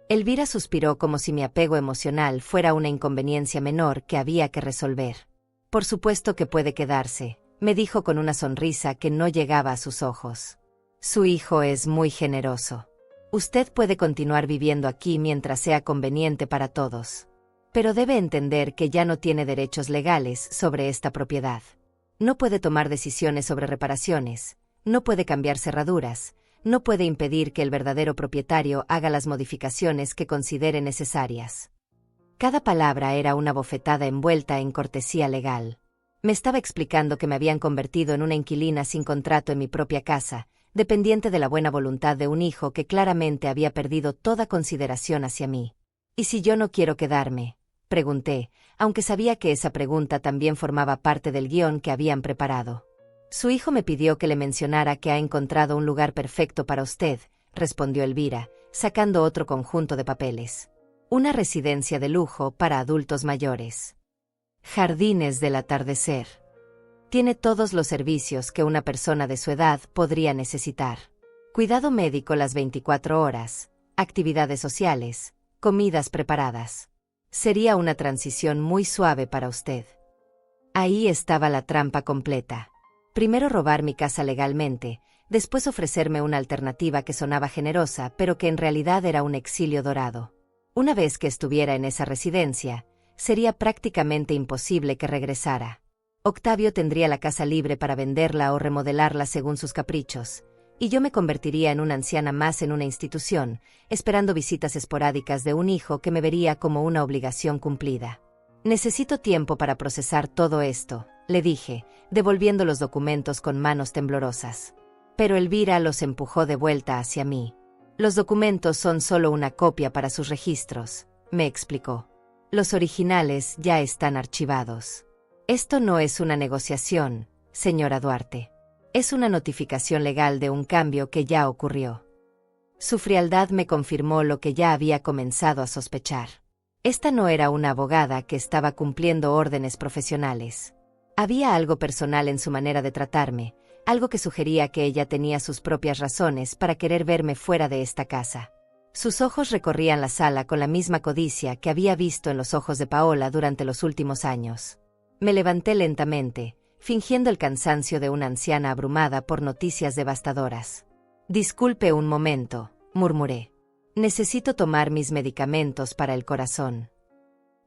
Elvira suspiró como si mi apego emocional fuera una inconveniencia menor que había que resolver. Por supuesto que puede quedarse, me dijo con una sonrisa que no llegaba a sus ojos. Su hijo es muy generoso. Usted puede continuar viviendo aquí mientras sea conveniente para todos. Pero debe entender que ya no tiene derechos legales sobre esta propiedad. No puede tomar decisiones sobre reparaciones, no puede cambiar cerraduras, no puede impedir que el verdadero propietario haga las modificaciones que considere necesarias. Cada palabra era una bofetada envuelta en cortesía legal. Me estaba explicando que me habían convertido en una inquilina sin contrato en mi propia casa, dependiente de la buena voluntad de un hijo que claramente había perdido toda consideración hacia mí. ¿Y si yo no quiero quedarme?, pregunté, aunque sabía que esa pregunta también formaba parte del guión que habían preparado. Su hijo me pidió que le mencionara que ha encontrado un lugar perfecto para usted, respondió Elvira, sacando otro conjunto de papeles. Una residencia de lujo para adultos mayores. Jardines del atardecer. Tiene todos los servicios que una persona de su edad podría necesitar. Cuidado médico las 24 horas, actividades sociales, comidas preparadas. Sería una transición muy suave para usted. Ahí estaba la trampa completa. Primero robar mi casa legalmente, después ofrecerme una alternativa que sonaba generosa, pero que en realidad era un exilio dorado. Una vez que estuviera en esa residencia, sería prácticamente imposible que regresara. Octavio tendría la casa libre para venderla o remodelarla según sus caprichos, y yo me convertiría en una anciana más en una institución, esperando visitas esporádicas de un hijo que me vería como una obligación cumplida. Necesito tiempo para procesar todo esto, le dije, devolviendo los documentos con manos temblorosas. Pero Elvira los empujó de vuelta hacia mí. Los documentos son solo una copia para sus registros, me explicó. Los originales ya están archivados. Esto no es una negociación, señora Duarte. Es una notificación legal de un cambio que ya ocurrió. Su frialdad me confirmó lo que ya había comenzado a sospechar. Esta no era una abogada que estaba cumpliendo órdenes profesionales. Había algo personal en su manera de tratarme, algo que sugería que ella tenía sus propias razones para querer verme fuera de esta casa. Sus ojos recorrían la sala con la misma codicia que había visto en los ojos de Paola durante los últimos años. Me levanté lentamente, fingiendo el cansancio de una anciana abrumada por noticias devastadoras. «Disculpe un momento», murmuré. «Necesito tomar mis medicamentos para el corazón».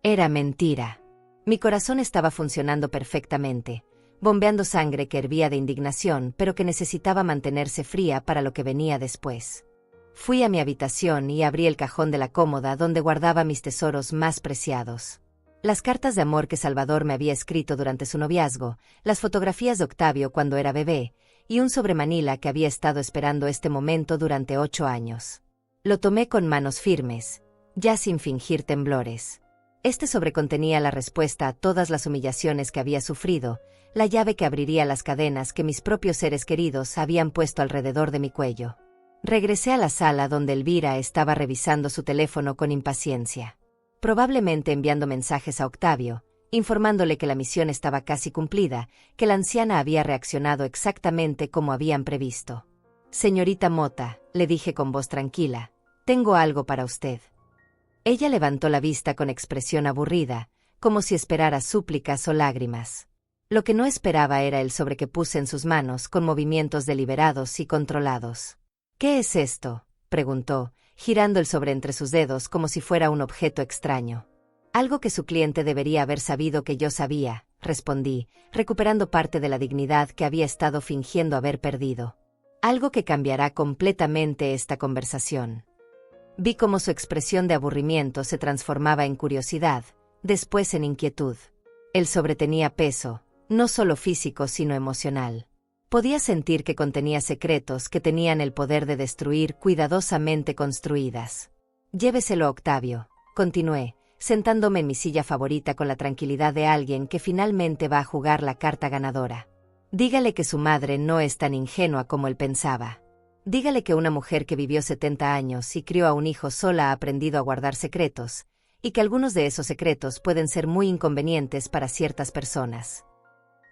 Era mentira. Mi corazón estaba funcionando perfectamente, bombeando sangre que hervía de indignación, pero que necesitaba mantenerse fría para lo que venía después. Fui a mi habitación y abrí el cajón de la cómoda donde guardaba mis tesoros más preciados. Las cartas de amor que Salvador me había escrito durante su noviazgo, las fotografías de Octavio cuando era bebé, y un sobremanila que había estado esperando este momento durante 8 años. Lo tomé con manos firmes, ya sin fingir temblores. Este sobre contenía la respuesta a todas las humillaciones que había sufrido, la llave que abriría las cadenas que mis propios seres queridos habían puesto alrededor de mi cuello. Regresé a la sala donde Elvira estaba revisando su teléfono con impaciencia. Probablemente enviando mensajes a Octavio, informándole que la misión estaba casi cumplida, que la anciana había reaccionado exactamente como habían previsto. «Señorita Mota», le dije con voz tranquila, «tengo algo para usted». Ella levantó la vista con expresión aburrida, como si esperara súplicas o lágrimas. Lo que no esperaba era el sobre que puse en sus manos con movimientos deliberados y controlados. «¿Qué es esto?», preguntó, girando el sobre entre sus dedos como si fuera un objeto extraño. «Algo que su cliente debería haber sabido que yo sabía», respondí, recuperando parte de la dignidad que había estado fingiendo haber perdido. «Algo que cambiará completamente esta conversación». Vi cómo su expresión de aburrimiento se transformaba en curiosidad, después en inquietud. El sobre tenía peso, no solo físico sino emocional. Podía sentir que contenía secretos que tenían el poder de destruir cuidadosamente construidas. «Lléveselo a Octavio», continué, sentándome en mi silla favorita con la tranquilidad de alguien que finalmente va a jugar la carta ganadora. «Dígale que su madre no es tan ingenua como él pensaba. Dígale que una mujer que vivió 70 años y crió a un hijo sola ha aprendido a guardar secretos, y que algunos de esos secretos pueden ser muy inconvenientes para ciertas personas».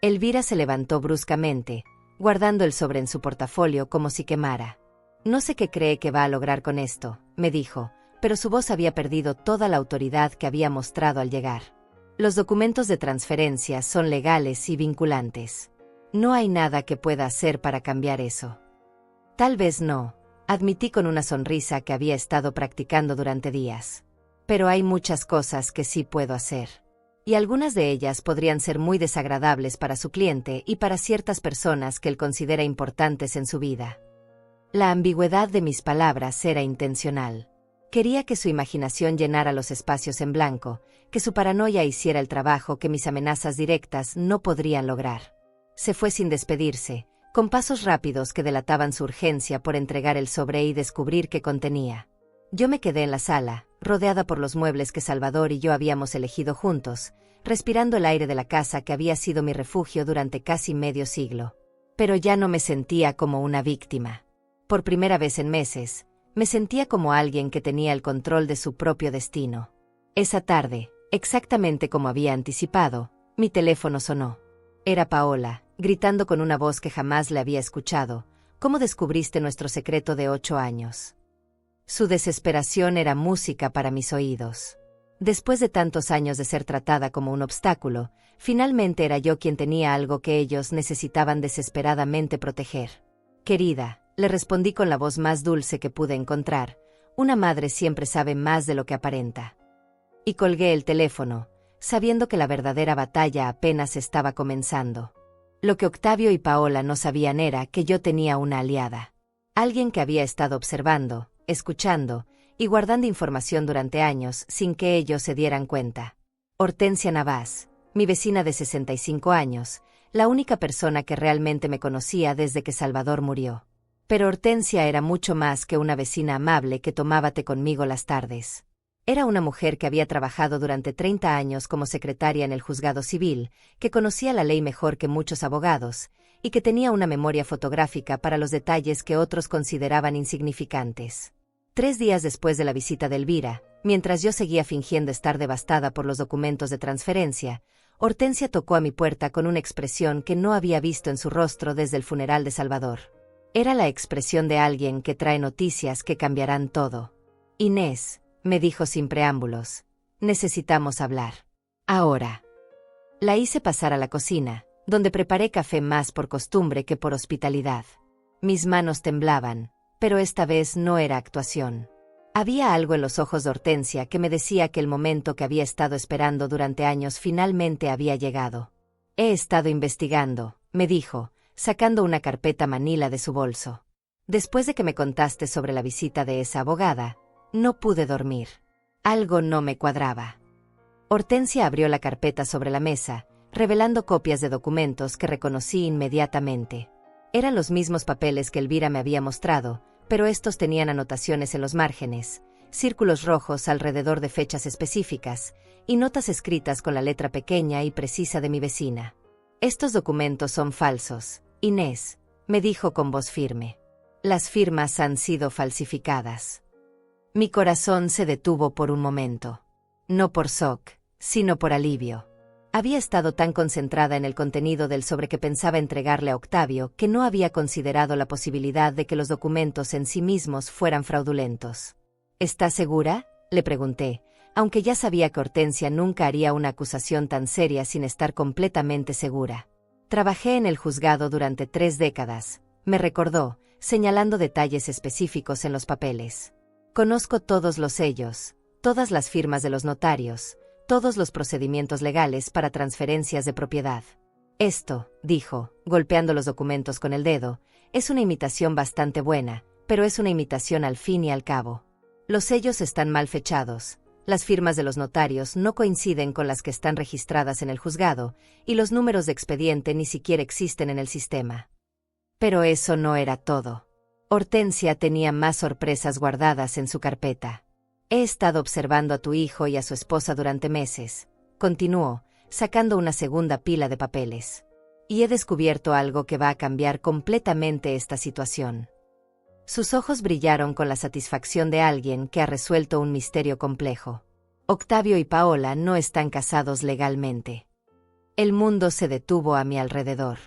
Elvira se levantó bruscamente, guardando el sobre en su portafolio como si quemara. «No sé qué cree que va a lograr con esto», me dijo, pero su voz había perdido toda la autoridad que había mostrado al llegar. «Los documentos de transferencia son legales y vinculantes. No hay nada que pueda hacer para cambiar eso». «Tal vez no», admití con una sonrisa que había estado practicando durante días. «Pero hay muchas cosas que sí puedo hacer. Y algunas de ellas podrían ser muy desagradables para su cliente y para ciertas personas que él considera importantes en su vida». La ambigüedad de mis palabras era intencional. Quería que su imaginación llenara los espacios en blanco, que su paranoia hiciera el trabajo que mis amenazas directas no podrían lograr. Se fue sin despedirse, con pasos rápidos que delataban su urgencia por entregar el sobre y descubrir qué contenía. Yo me quedé en la sala, rodeada por los muebles que Salvador y yo habíamos elegido juntos, respirando el aire de la casa que había sido mi refugio durante casi medio siglo. Pero ya no me sentía como una víctima. Por primera vez en meses, me sentía como alguien que tenía el control de su propio destino. Esa tarde, exactamente como había anticipado, mi teléfono sonó. Era Paola, gritando con una voz que jamás le había escuchado, ¿Cómo descubriste nuestro secreto de 8 años? Su desesperación era música para mis oídos. Después de tantos años de ser tratada como un obstáculo, finalmente era yo quien tenía algo que ellos necesitaban desesperadamente proteger. Querida, le respondí con la voz más dulce que pude encontrar, una madre siempre sabe más de lo que aparenta. Y colgué el teléfono, sabiendo que la verdadera batalla apenas estaba comenzando. Lo que Octavio y Paola no sabían era que yo tenía una aliada. Alguien que había estado observando, escuchando y guardando información durante años sin que ellos se dieran cuenta. Hortensia Navas, mi vecina de 65 años, la única persona que realmente me conocía desde que Salvador murió. Pero Hortensia era mucho más que una vecina amable que tomaba té conmigo las tardes. Era una mujer que había trabajado durante 30 años como secretaria en el juzgado civil, que conocía la ley mejor que muchos abogados, y que tenía una memoria fotográfica para los detalles que otros consideraban insignificantes. 3 días después de la visita de Elvira, mientras yo seguía fingiendo estar devastada por los documentos de transferencia, Hortensia tocó a mi puerta con una expresión que no había visto en su rostro desde el funeral de Salvador. Era la expresión de alguien que trae noticias que cambiarán todo. Inés, me dijo sin preámbulos, necesitamos hablar. Ahora. La hice pasar a la cocina, donde preparé café más por costumbre que por hospitalidad. Mis manos temblaban, pero esta vez no era actuación. Había algo en los ojos de Hortensia que me decía que el momento que había estado esperando durante años finalmente había llegado. He estado investigando, me dijo, sacando una carpeta manila de su bolso. Después de que me contaste sobre la visita de esa abogada, no pude dormir. Algo no me cuadraba. Hortensia abrió la carpeta sobre la mesa, revelando copias de documentos que reconocí inmediatamente. Eran los mismos papeles que Elvira me había mostrado, pero estos tenían anotaciones en los márgenes, círculos rojos alrededor de fechas específicas, y notas escritas con la letra pequeña y precisa de mi vecina. Estos documentos son falsos, Inés, me dijo con voz firme. Las firmas han sido falsificadas. Mi corazón se detuvo por un momento. No por shock, sino por alivio. Había estado tan concentrada en el contenido del sobre que pensaba entregarle a Octavio que no había considerado la posibilidad de que los documentos en sí mismos fueran fraudulentos. ¿Estás segura?, le pregunté, aunque ya sabía que Hortensia nunca haría una acusación tan seria sin estar completamente segura. Trabajé en el juzgado durante 3 décadas, me recordó, señalando detalles específicos en los papeles. Conozco todos los sellos, todas las firmas de los notarios, todos los procedimientos legales para transferencias de propiedad. Esto, dijo, golpeando los documentos con el dedo, es una imitación bastante buena, pero es una imitación al fin y al cabo. Los sellos están mal fechados, las firmas de los notarios no coinciden con las que están registradas en el juzgado, y los números de expediente ni siquiera existen en el sistema. Pero eso no era todo. Hortensia tenía más sorpresas guardadas en su carpeta. He estado observando a tu hijo y a su esposa durante meses, continuó, sacando una segunda pila de papeles. Y he descubierto algo que va a cambiar completamente esta situación. Sus ojos brillaron con la satisfacción de alguien que ha resuelto un misterio complejo. Octavio y Paola no están casados legalmente. El mundo se detuvo a mi alrededor.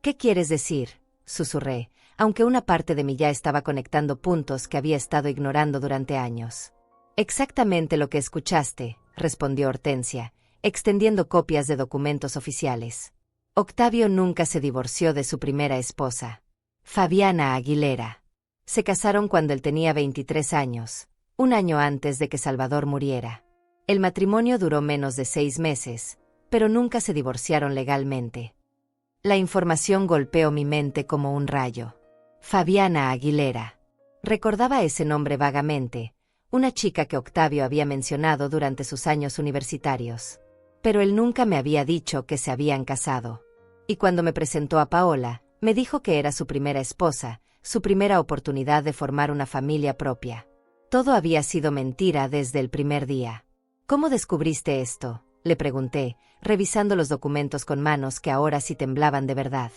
¿Qué quieres decir?, susurré, aunque una parte de mí ya estaba conectando puntos que había estado ignorando durante años. Exactamente lo que escuchaste, respondió Hortensia, extendiendo copias de documentos oficiales. Octavio nunca se divorció de su primera esposa, Fabiana Aguilera. Se casaron cuando él tenía 23 años, un año antes de que Salvador muriera. El matrimonio duró menos de 6 meses, pero nunca se divorciaron legalmente. La información golpeó mi mente como un rayo. Fabiana Aguilera. Recordaba ese nombre vagamente, una chica que Octavio había mencionado durante sus años universitarios. Pero él nunca me había dicho que se habían casado. Y cuando me presentó a Paola, me dijo que era su primera esposa, su primera oportunidad de formar una familia propia. Todo había sido mentira desde el primer día. ¿Cómo descubriste esto?, le pregunté, revisando los documentos con manos que ahora sí temblaban de verdad.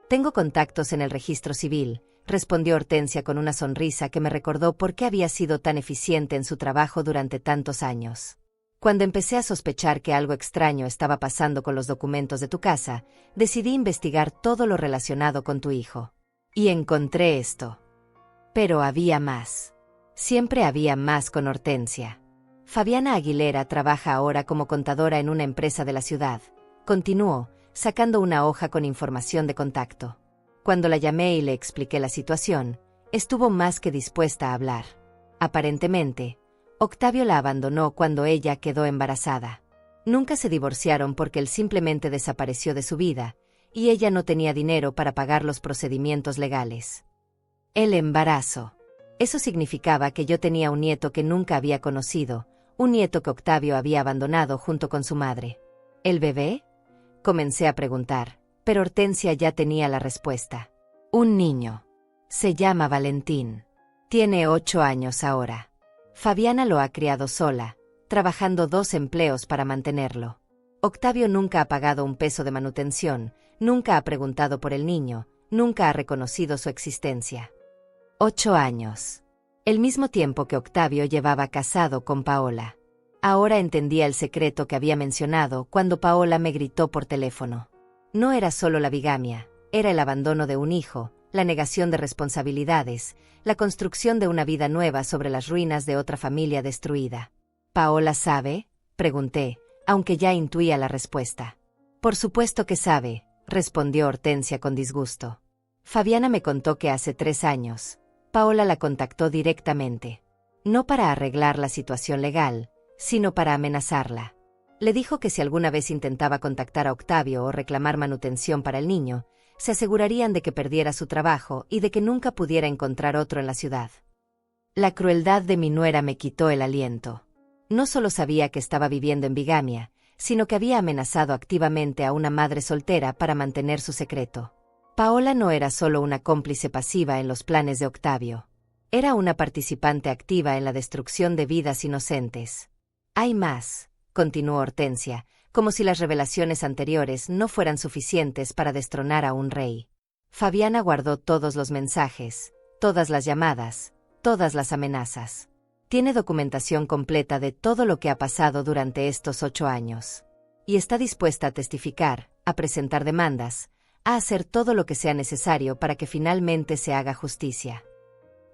Tengo contactos en el registro civil, respondió Hortensia con una sonrisa que me recordó por qué había sido tan eficiente en su trabajo durante tantos años. Cuando empecé a sospechar que algo extraño estaba pasando con los documentos de tu casa, decidí investigar todo lo relacionado con tu hijo. Y encontré esto. Pero había más. Siempre había más con Hortensia. Fabiana Aguilera trabaja ahora como contadora en una empresa de la ciudad. Continuó, sacando una hoja con información de contacto. Cuando la llamé y le expliqué la situación, estuvo más que dispuesta a hablar. Aparentemente, Octavio la abandonó cuando ella quedó embarazada. Nunca se divorciaron porque él simplemente desapareció de su vida, y ella no tenía dinero para pagar los procedimientos legales. El embarazo. Eso significaba que yo tenía un nieto que nunca había conocido, un nieto que Octavio había abandonado junto con su madre. ¿El bebé? Comencé a preguntar, pero Hortensia ya tenía la respuesta. Un niño. Se llama Valentín. Tiene 8 años ahora. Fabiana lo ha criado sola, trabajando 2 empleos para mantenerlo. Octavio nunca ha pagado un peso de manutención, nunca ha preguntado por el niño, nunca ha reconocido su existencia. 8 años. El mismo tiempo que Octavio llevaba casado con Paola. Ahora entendía el secreto que había mencionado cuando Paola me gritó por teléfono. No era solo la bigamia, era el abandono de un hijo, la negación de responsabilidades, la construcción de una vida nueva sobre las ruinas de otra familia destruida. ¿Paola sabe?, pregunté, aunque ya intuía la respuesta. Por supuesto que sabe, respondió Hortensia con disgusto. Fabiana me contó que hace 3 años, Paola la contactó directamente. No para arreglar la situación legal, sino para amenazarla. Le dijo que si alguna vez intentaba contactar a Octavio o reclamar manutención para el niño, se asegurarían de que perdiera su trabajo y de que nunca pudiera encontrar otro en la ciudad. La crueldad de mi nuera me quitó el aliento. No solo sabía que estaba viviendo en bigamia, sino que había amenazado activamente a una madre soltera para mantener su secreto. Paola no era solo una cómplice pasiva en los planes de Octavio. Era una participante activa en la destrucción de vidas inocentes. Hay más, continuó Hortensia, como si las revelaciones anteriores no fueran suficientes para destronar a un rey. Fabiana guardó todos los mensajes, todas las llamadas, todas las amenazas. Tiene documentación completa de todo lo que ha pasado durante estos 8 años. Y está dispuesta a testificar, a presentar demandas, a hacer todo lo que sea necesario para que finalmente se haga justicia.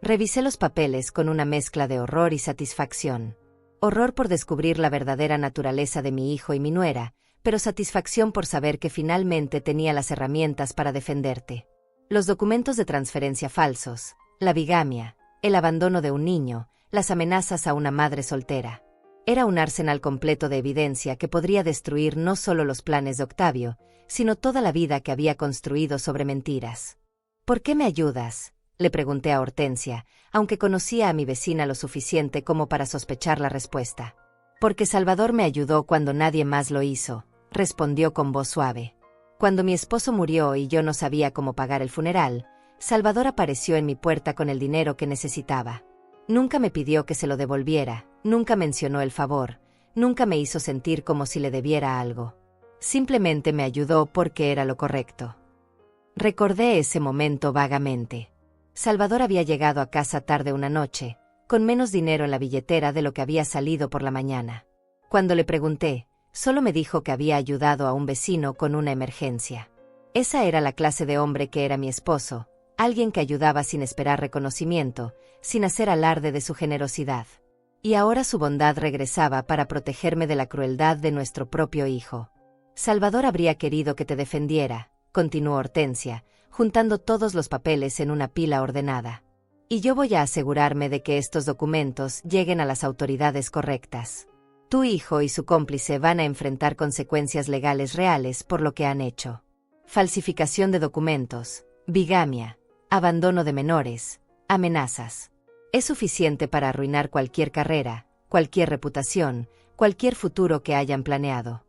Revisé los papeles con una mezcla de horror y satisfacción. Horror por descubrir la verdadera naturaleza de mi hijo y mi nuera, pero satisfacción por saber que finalmente tenía las herramientas para defenderte. Los documentos de transferencia falsos, la bigamia, el abandono de un niño, las amenazas a una madre soltera. Era un arsenal completo de evidencia que podría destruir no solo los planes de Octavio, sino toda la vida que había construido sobre mentiras. ¿Por qué me ayudas?, le pregunté a Hortensia, aunque conocía a mi vecina lo suficiente como para sospechar la respuesta. Porque Salvador me ayudó cuando nadie más lo hizo, respondió con voz suave. Cuando mi esposo murió y yo no sabía cómo pagar el funeral, Salvador apareció en mi puerta con el dinero que necesitaba. Nunca me pidió que se lo devolviera, nunca mencionó el favor, nunca me hizo sentir como si le debiera algo. Simplemente me ayudó porque era lo correcto. Recordé ese momento vagamente. Salvador había llegado a casa tarde una noche, con menos dinero en la billetera de lo que había salido por la mañana. Cuando le pregunté, solo me dijo que había ayudado a un vecino con una emergencia. Esa era la clase de hombre que era mi esposo, alguien que ayudaba sin esperar reconocimiento, sin hacer alarde de su generosidad. Y ahora su bondad regresaba para protegerme de la crueldad de nuestro propio hijo. Salvador habría querido que te defendiera, continuó Hortensia, juntando todos los papeles en una pila ordenada. Y yo voy a asegurarme de que estos documentos lleguen a las autoridades correctas. Tu hijo y su cómplice van a enfrentar consecuencias legales reales por lo que han hecho. Falsificación de documentos, bigamia, abandono de menores, amenazas. Es suficiente para arruinar cualquier carrera, cualquier reputación, cualquier futuro que hayan planeado.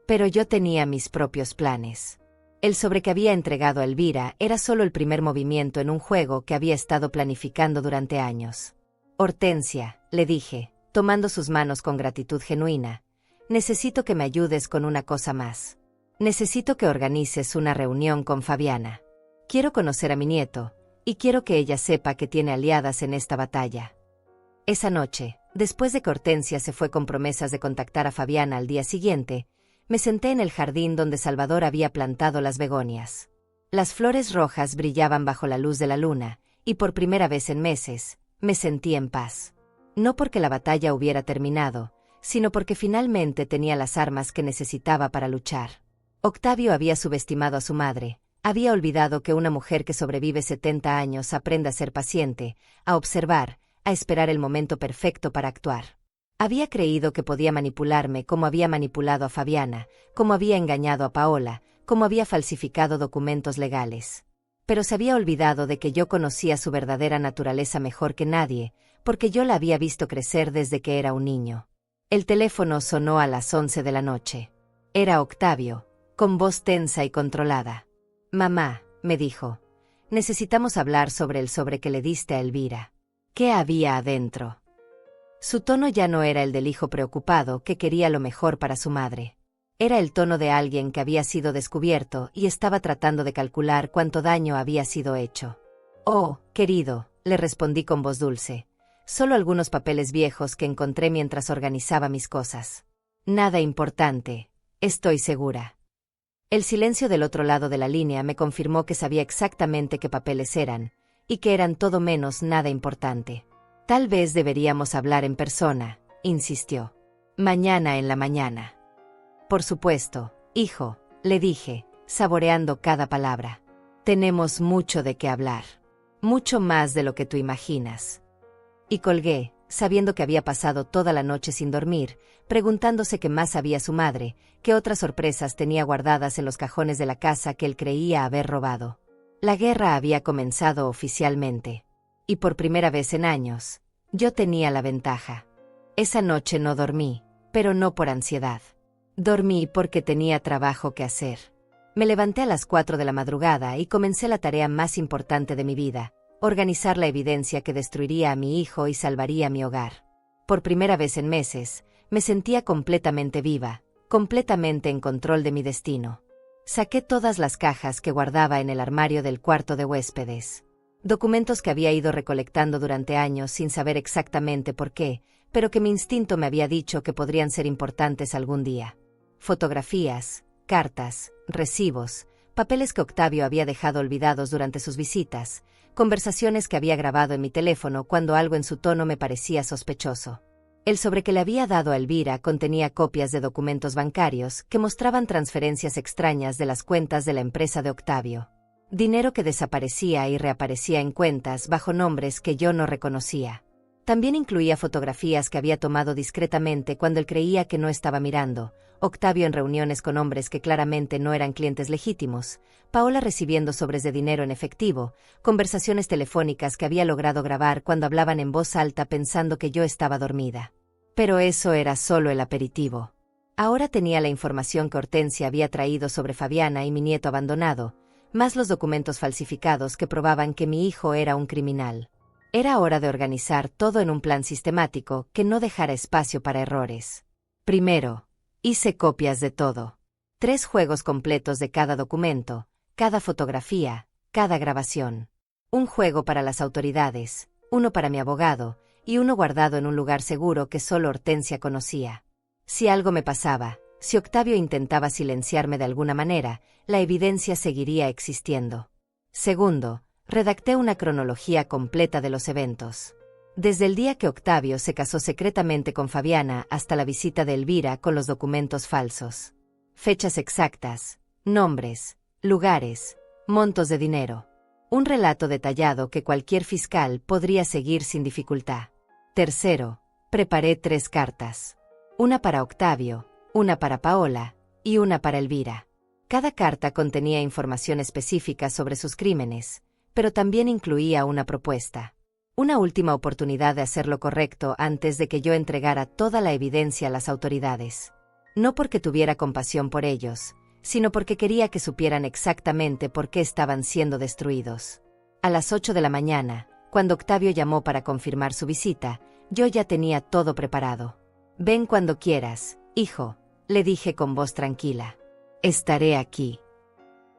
Pero yo tenía mis propios planes. El sobre que había entregado a Elvira era solo el primer movimiento en un juego que había estado planificando durante años. Hortensia, le dije, tomando sus manos con gratitud genuina, necesito que me ayudes con una cosa más. Necesito que organices una reunión con Fabiana. Quiero conocer a mi nieto, y quiero que ella sepa que tiene aliadas en esta batalla. Esa noche, después de que Hortensia se fue con promesas de contactar a Fabiana al día siguiente, me senté en el jardín donde Salvador había plantado las begonias. Las flores rojas brillaban bajo la luz de la luna, y por primera vez en meses, me sentí en paz. No porque la batalla hubiera terminado, sino porque finalmente tenía las armas que necesitaba para luchar. Octavio había subestimado a su madre, había olvidado que una mujer que sobrevive 70 años aprende a ser paciente, a observar, a esperar el momento perfecto para actuar. Había creído que podía manipularme como había manipulado a Fabiana, como había engañado a Paola, como había falsificado documentos legales. Pero se había olvidado de que yo conocía su verdadera naturaleza mejor que nadie, porque yo la había visto crecer desde que era un niño. El teléfono sonó a las 11 de la noche. Era Octavio, con voz tensa y controlada. «Mamá», me dijo, «necesitamos hablar sobre el sobre que le diste a Elvira». ¿Qué había adentro? Su tono ya no era el del hijo preocupado que quería lo mejor para su madre. Era el tono de alguien que había sido descubierto y estaba tratando de calcular cuánto daño había sido hecho. «Oh, querido», le respondí con voz dulce, «solo algunos papeles viejos que encontré mientras organizaba mis cosas. Nada importante, estoy segura». El silencio del otro lado de la línea me confirmó que sabía exactamente qué papeles eran, y que eran todo menos nada importante. «Tal vez deberíamos hablar en persona», insistió. «Mañana en la mañana». «Por supuesto, hijo», le dije, saboreando cada palabra. «Tenemos mucho de qué hablar. Mucho más de lo que tú imaginas». Y colgué, sabiendo que había pasado toda la noche sin dormir, preguntándose qué más sabía su madre, qué otras sorpresas tenía guardadas en los cajones de la casa que él creía haber robado. La guerra había comenzado oficialmente. Y por primera vez en años, yo tenía la ventaja. Esa noche no dormí, pero no por ansiedad. Dormí porque tenía trabajo que hacer. Me levanté a las 4 de la madrugada y comencé la tarea más importante de mi vida: organizar la evidencia que destruiría a mi hijo y salvaría mi hogar. Por primera vez en meses, me sentía completamente viva, completamente en control de mi destino. Saqué todas las cajas que guardaba en el armario del cuarto de huéspedes. Documentos que había ido recolectando durante años sin saber exactamente por qué, pero que mi instinto me había dicho que podrían ser importantes algún día. Fotografías, cartas, recibos, papeles que Octavio había dejado olvidados durante sus visitas, conversaciones que había grabado en mi teléfono cuando algo en su tono me parecía sospechoso. El sobre que le había dado a Elvira contenía copias de documentos bancarios que mostraban transferencias extrañas de las cuentas de la empresa de Octavio. Dinero que desaparecía y reaparecía en cuentas bajo nombres que yo no reconocía. También incluía fotografías que había tomado discretamente cuando él creía que no estaba mirando, Octavio en reuniones con hombres que claramente no eran clientes legítimos, Paola recibiendo sobres de dinero en efectivo, conversaciones telefónicas que había logrado grabar cuando hablaban en voz alta pensando que yo estaba dormida. Pero eso era solo el aperitivo. Ahora tenía la información que Hortensia había traído sobre Fabiana y mi nieto abandonado, más los documentos falsificados que probaban que mi hijo era un criminal. Era hora de organizar todo en un plan sistemático que no dejara espacio para errores. Primero, hice copias de todo. 3 juegos completos de cada documento, cada fotografía, cada grabación. Un juego para las autoridades, uno para mi abogado, y uno guardado en un lugar seguro que solo Hortensia conocía. Si algo me pasaba, si Octavio intentaba silenciarme de alguna manera, la evidencia seguiría existiendo. Segundo, redacté una cronología completa de los eventos. Desde el día que Octavio se casó secretamente con Fabiana hasta la visita de Elvira con los documentos falsos. Fechas exactas, nombres, lugares, montos de dinero. Un relato detallado que cualquier fiscal podría seguir sin dificultad. Tercero, preparé 3 cartas. Una para Octavio, una para Paola y una para Elvira. Cada carta contenía información específica sobre sus crímenes, pero también incluía una propuesta. Una última oportunidad de hacer lo correcto antes de que yo entregara toda la evidencia a las autoridades. No porque tuviera compasión por ellos, sino porque quería que supieran exactamente por qué estaban siendo destruidos. A las 8 de la mañana, cuando Octavio llamó para confirmar su visita, yo ya tenía todo preparado. «Ven cuando quieras, hijo», le dije con voz tranquila. «Estaré aquí».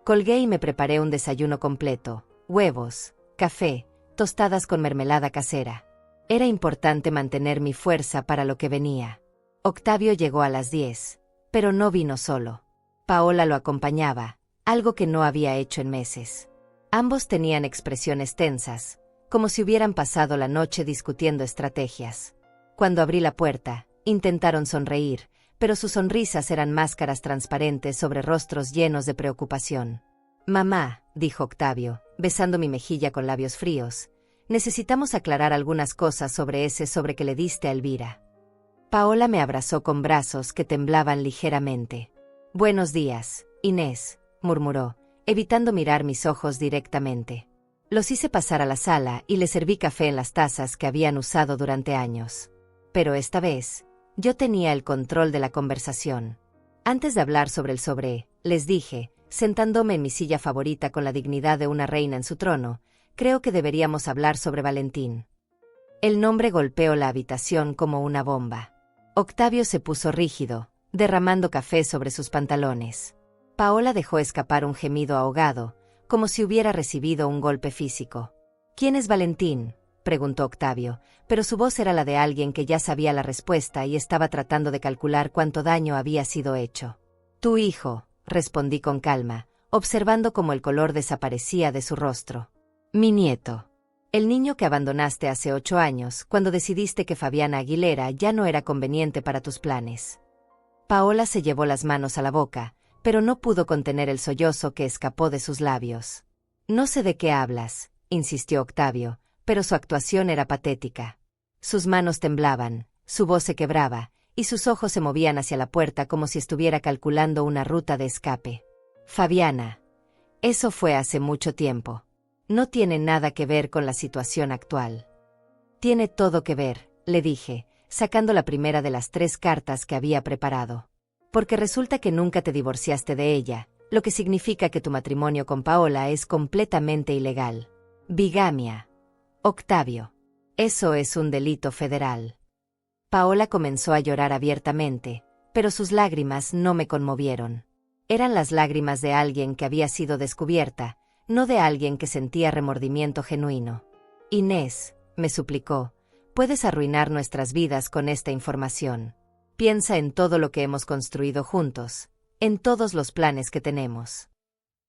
Colgué y me preparé un desayuno completo, huevos, café, tostadas con mermelada casera. Era importante mantener mi fuerza para lo que venía. Octavio llegó a las 10, pero no vino solo. Paola lo acompañaba, algo que no había hecho en meses. Ambos tenían expresiones tensas, como si hubieran pasado la noche discutiendo estrategias. Cuando abrí la puerta, intentaron sonreír, pero sus sonrisas eran máscaras transparentes sobre rostros llenos de preocupación. «Mamá», dijo Octavio, besando mi mejilla con labios fríos, «necesitamos aclarar algunas cosas sobre ese sobre que le diste a Elvira». Paola me abrazó con brazos que temblaban ligeramente. «Buenos días, Inés», murmuró, evitando mirar mis ojos directamente. Los hice pasar a la sala y le serví café en las tazas que habían usado durante años. Pero esta vez, yo tenía el control de la conversación. Antes de hablar sobre el sobre, les dije, sentándome en mi silla favorita con la dignidad de una reina en su trono, creo que deberíamos hablar sobre Valentín. El nombre golpeó la habitación como una bomba. Octavio se puso rígido, derramando café sobre sus pantalones. Paola dejó escapar un gemido ahogado, como si hubiera recibido un golpe físico. «¿Quién es Valentín?», preguntó Octavio, pero su voz era la de alguien que ya sabía la respuesta y estaba tratando de calcular cuánto daño había sido hecho. «Tu hijo», respondí con calma, observando cómo el color desaparecía de su rostro. «Mi nieto. El niño que abandonaste hace 8 años, cuando decidiste que Fabiana Aguilera ya no era conveniente para tus planes». Paola se llevó las manos a la boca, pero no pudo contener el sollozo que escapó de sus labios. «No sé de qué hablas», insistió Octavio, pero su actuación era patética. Sus manos temblaban, su voz se quebraba, y sus ojos se movían hacia la puerta como si estuviera calculando una ruta de escape. «Fabiana. Eso fue hace mucho tiempo. No tiene nada que ver con la situación actual». «Tiene todo que ver», le dije, sacando la primera de las 3 cartas que había preparado. «Porque resulta que nunca te divorciaste de ella, lo que significa que tu matrimonio con Paola es completamente ilegal. Bigamia. Octavio. Eso es un delito federal». Paola comenzó a llorar abiertamente, pero sus lágrimas no me conmovieron. Eran las lágrimas de alguien que había sido descubierta, no de alguien que sentía remordimiento genuino. «Inés», me suplicó, «puedes arruinar nuestras vidas con esta información. Piensa en todo lo que hemos construido juntos, en todos los planes que tenemos».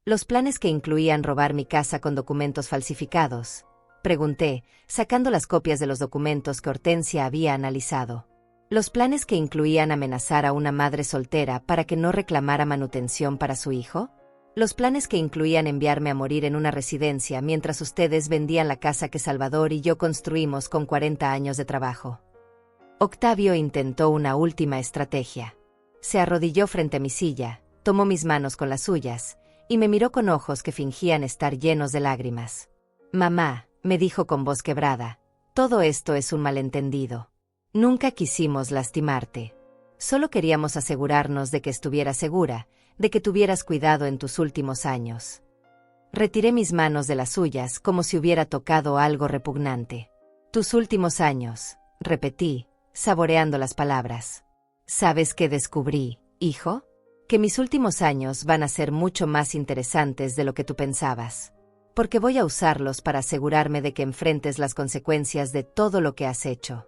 «¿Los planes que incluían robar mi casa con documentos falsificados?», pregunté, sacando las copias de los documentos que Hortensia había analizado. «¿Los planes que incluían amenazar a una madre soltera para que no reclamara manutención para su hijo? ¿Los planes que incluían enviarme a morir en una residencia mientras ustedes vendían la casa que Salvador y yo construimos con 40 años de trabajo?» Octavio intentó una última estrategia. Se arrodilló frente a mi silla, tomó mis manos con las suyas, y me miró con ojos que fingían estar llenos de lágrimas. «Mamá», me dijo con voz quebrada, «todo esto es un malentendido. Nunca quisimos lastimarte. Solo queríamos asegurarnos de que estuvieras segura, de que tuvieras cuidado en tus últimos años». Retiré mis manos de las suyas como si hubiera tocado algo repugnante. «Tus últimos años», repetí, saboreando las palabras. «¿Sabes qué descubrí, hijo? Que mis últimos años van a ser mucho más interesantes de lo que tú pensabas. Porque voy a usarlos para asegurarme de que enfrentes las consecuencias de todo lo que has hecho».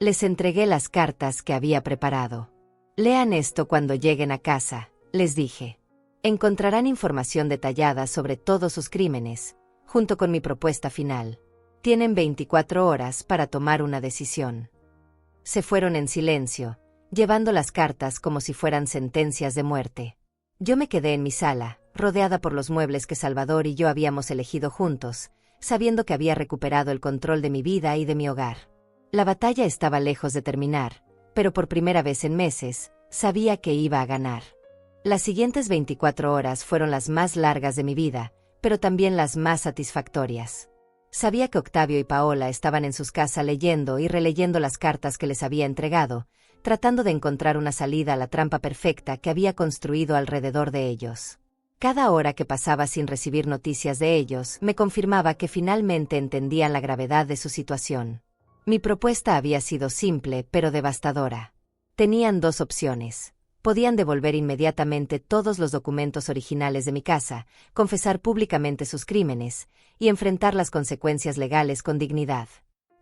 Les entregué las cartas que había preparado. «Lean esto cuando lleguen a casa», les dije. «Encontrarán información detallada sobre todos sus crímenes, junto con mi propuesta final. Tienen 24 horas para tomar una decisión». Se fueron en silencio, llevando las cartas como si fueran sentencias de muerte. Yo me quedé en mi sala, rodeada por los muebles que Salvador y yo habíamos elegido juntos, sabiendo que había recuperado el control de mi vida y de mi hogar. La batalla estaba lejos de terminar, pero por primera vez en meses, sabía que iba a ganar. Las siguientes 24 horas fueron las más largas de mi vida, pero también las más satisfactorias. Sabía que Octavio y Paola estaban en sus casas leyendo y releyendo las cartas que les había entregado, tratando de encontrar una salida a la trampa perfecta que había construido alrededor de ellos. Cada hora que pasaba sin recibir noticias de ellos me confirmaba que finalmente entendían la gravedad de su situación. Mi propuesta había sido simple pero devastadora. Tenían 2 opciones. Podían devolver inmediatamente todos los documentos originales de mi casa, confesar públicamente sus crímenes y enfrentar las consecuencias legales con dignidad.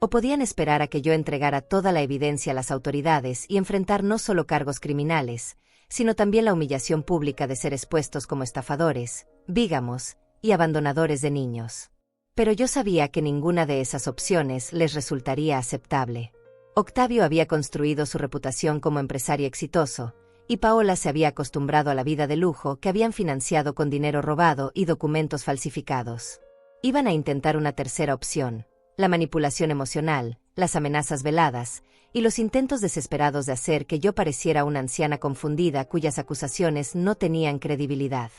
O podían esperar a que yo entregara toda la evidencia a las autoridades y enfrentar no solo cargos criminales, sino también la humillación pública de ser expuestos como estafadores, bígamos y abandonadores de niños. Pero yo sabía que ninguna de esas opciones les resultaría aceptable. Octavio había construido su reputación como empresario exitoso, y Paola se había acostumbrado a la vida de lujo que habían financiado con dinero robado y documentos falsificados. Iban a intentar una tercera opción: la manipulación emocional, las amenazas veladas y los intentos desesperados de hacer que yo pareciera una anciana confundida cuyas acusaciones no tenían credibilidad.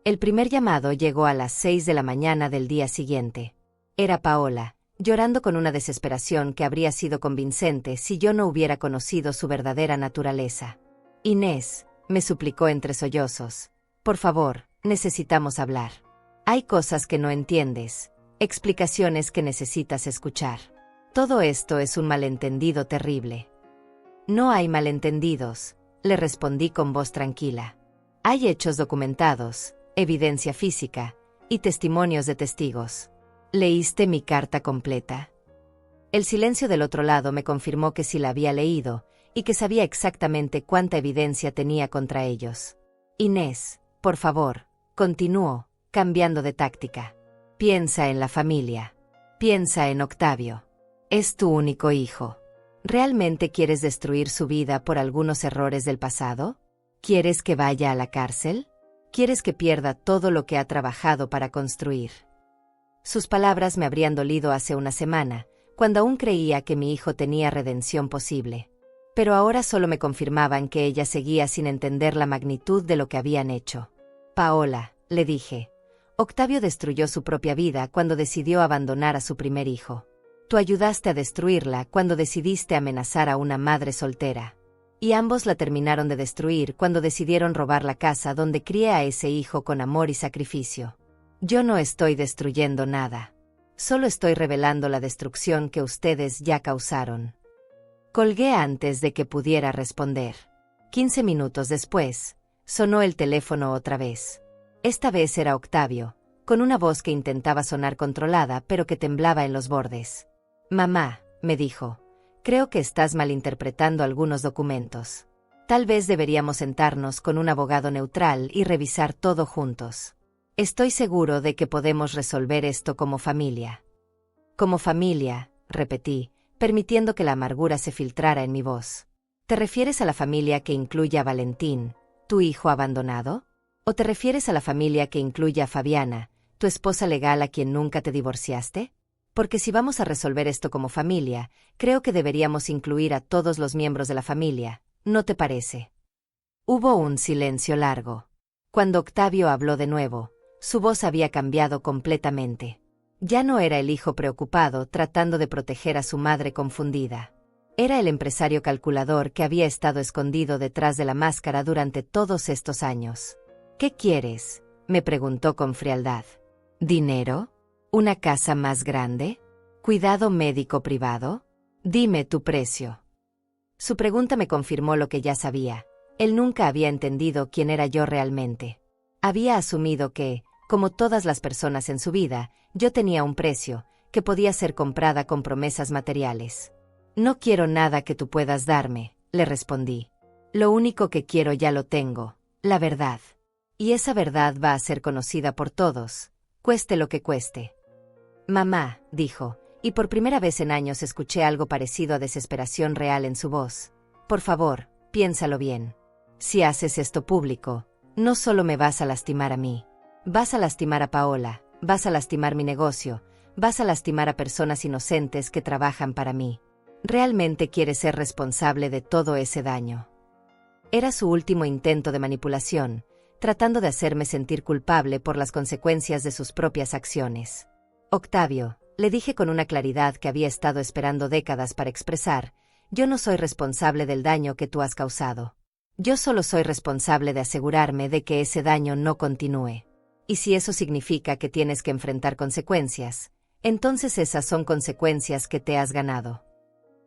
El primer llamado llegó a las 6 de la mañana del día siguiente. Era Paola, llorando con una desesperación que habría sido convincente si yo no hubiera conocido su verdadera naturaleza. «Inés», me suplicó entre sollozos, «por favor, necesitamos hablar. Hay cosas que no entiendes, explicaciones que necesitas escuchar. Todo esto es un malentendido terrible». «No hay malentendidos», le respondí con voz tranquila. «Hay hechos documentados, evidencia física y testimonios de testigos». «¿Leíste mi carta completa?». El silencio del otro lado me confirmó que sí la había leído y que sabía exactamente cuánta evidencia tenía contra ellos. «Inés, por favor», continuó, cambiando de táctica. «Piensa en la familia. Piensa en Octavio. Es tu único hijo. ¿Realmente quieres destruir su vida por algunos errores del pasado? ¿Quieres que vaya a la cárcel? ¿Quieres que pierda todo lo que ha trabajado para construir?». Sus palabras me habrían dolido hace una semana, cuando aún creía que mi hijo tenía redención posible. Pero ahora solo me confirmaban que ella seguía sin entender la magnitud de lo que habían hecho. «Paola», le dije, «Octavio destruyó su propia vida cuando decidió abandonar a su primer hijo. Tú ayudaste a destruirla cuando decidiste amenazar a una madre soltera. Y ambos la terminaron de destruir cuando decidieron robar la casa donde crié a ese hijo con amor y sacrificio. Yo no estoy destruyendo nada. Solo estoy revelando la destrucción que ustedes ya causaron». Colgué antes de que pudiera responder. 15 minutos después, sonó el teléfono otra vez. Esta vez era Octavio, con una voz que intentaba sonar controlada pero que temblaba en los bordes. «Mamá», me dijo, «creo que estás malinterpretando algunos documentos. Tal vez deberíamos sentarnos con un abogado neutral y revisar todo juntos. Estoy seguro de que podemos resolver esto como familia». «Como familia», repetí, permitiendo que la amargura se filtrara en mi voz. «¿Te refieres a la familia que incluye a Valentín, tu hijo abandonado? ¿O te refieres a la familia que incluye a Fabiana, tu esposa legal a quien nunca te divorciaste? Porque si vamos a resolver esto como familia, creo que deberíamos incluir a todos los miembros de la familia, ¿no te parece?». Hubo un silencio largo. Cuando Octavio habló de nuevo, su voz había cambiado completamente. Ya no era el hijo preocupado tratando de proteger a su madre confundida. Era el empresario calculador que había estado escondido detrás de la máscara durante todos estos años. «¿Qué quieres?», me preguntó con frialdad. «¿Dinero? ¿Una casa más grande? ¿Cuidado médico privado? Dime tu precio». Su pregunta me confirmó lo que ya sabía. Él nunca había entendido quién era yo realmente. Había asumido que, como todas las personas en su vida, yo tenía un precio, que podía ser comprada con promesas materiales. «Noquiero nada que tú puedas darme», le respondí. «Lo único que quiero ya lo tengo, la verdad. Y esa verdad va a ser conocida por todos, cueste lo que cueste». «Mamá», dijo, y por primera vez en años escuché algo parecido a desesperación real en su voz. «Por favor, piénsalo bien. Si haces esto público, no solo me vas a lastimar a mí. Vas a lastimar a Paola, vas a lastimar mi negocio, vas a lastimar a personas inocentes que trabajan para mí. ¿Realmente quieres ser responsable de todo ese daño?». Era su último intento de manipulación, tratando de hacerme sentir culpable por las consecuencias de sus propias acciones. «Octavio», le dije con una claridad que había estado esperando décadas para expresar, «yo no soy responsable del daño que tú has causado. Yo solo soy responsable de asegurarme de que ese daño no continúe. Y si eso significa que tienes que enfrentar consecuencias, entonces esas son consecuencias que te has ganado».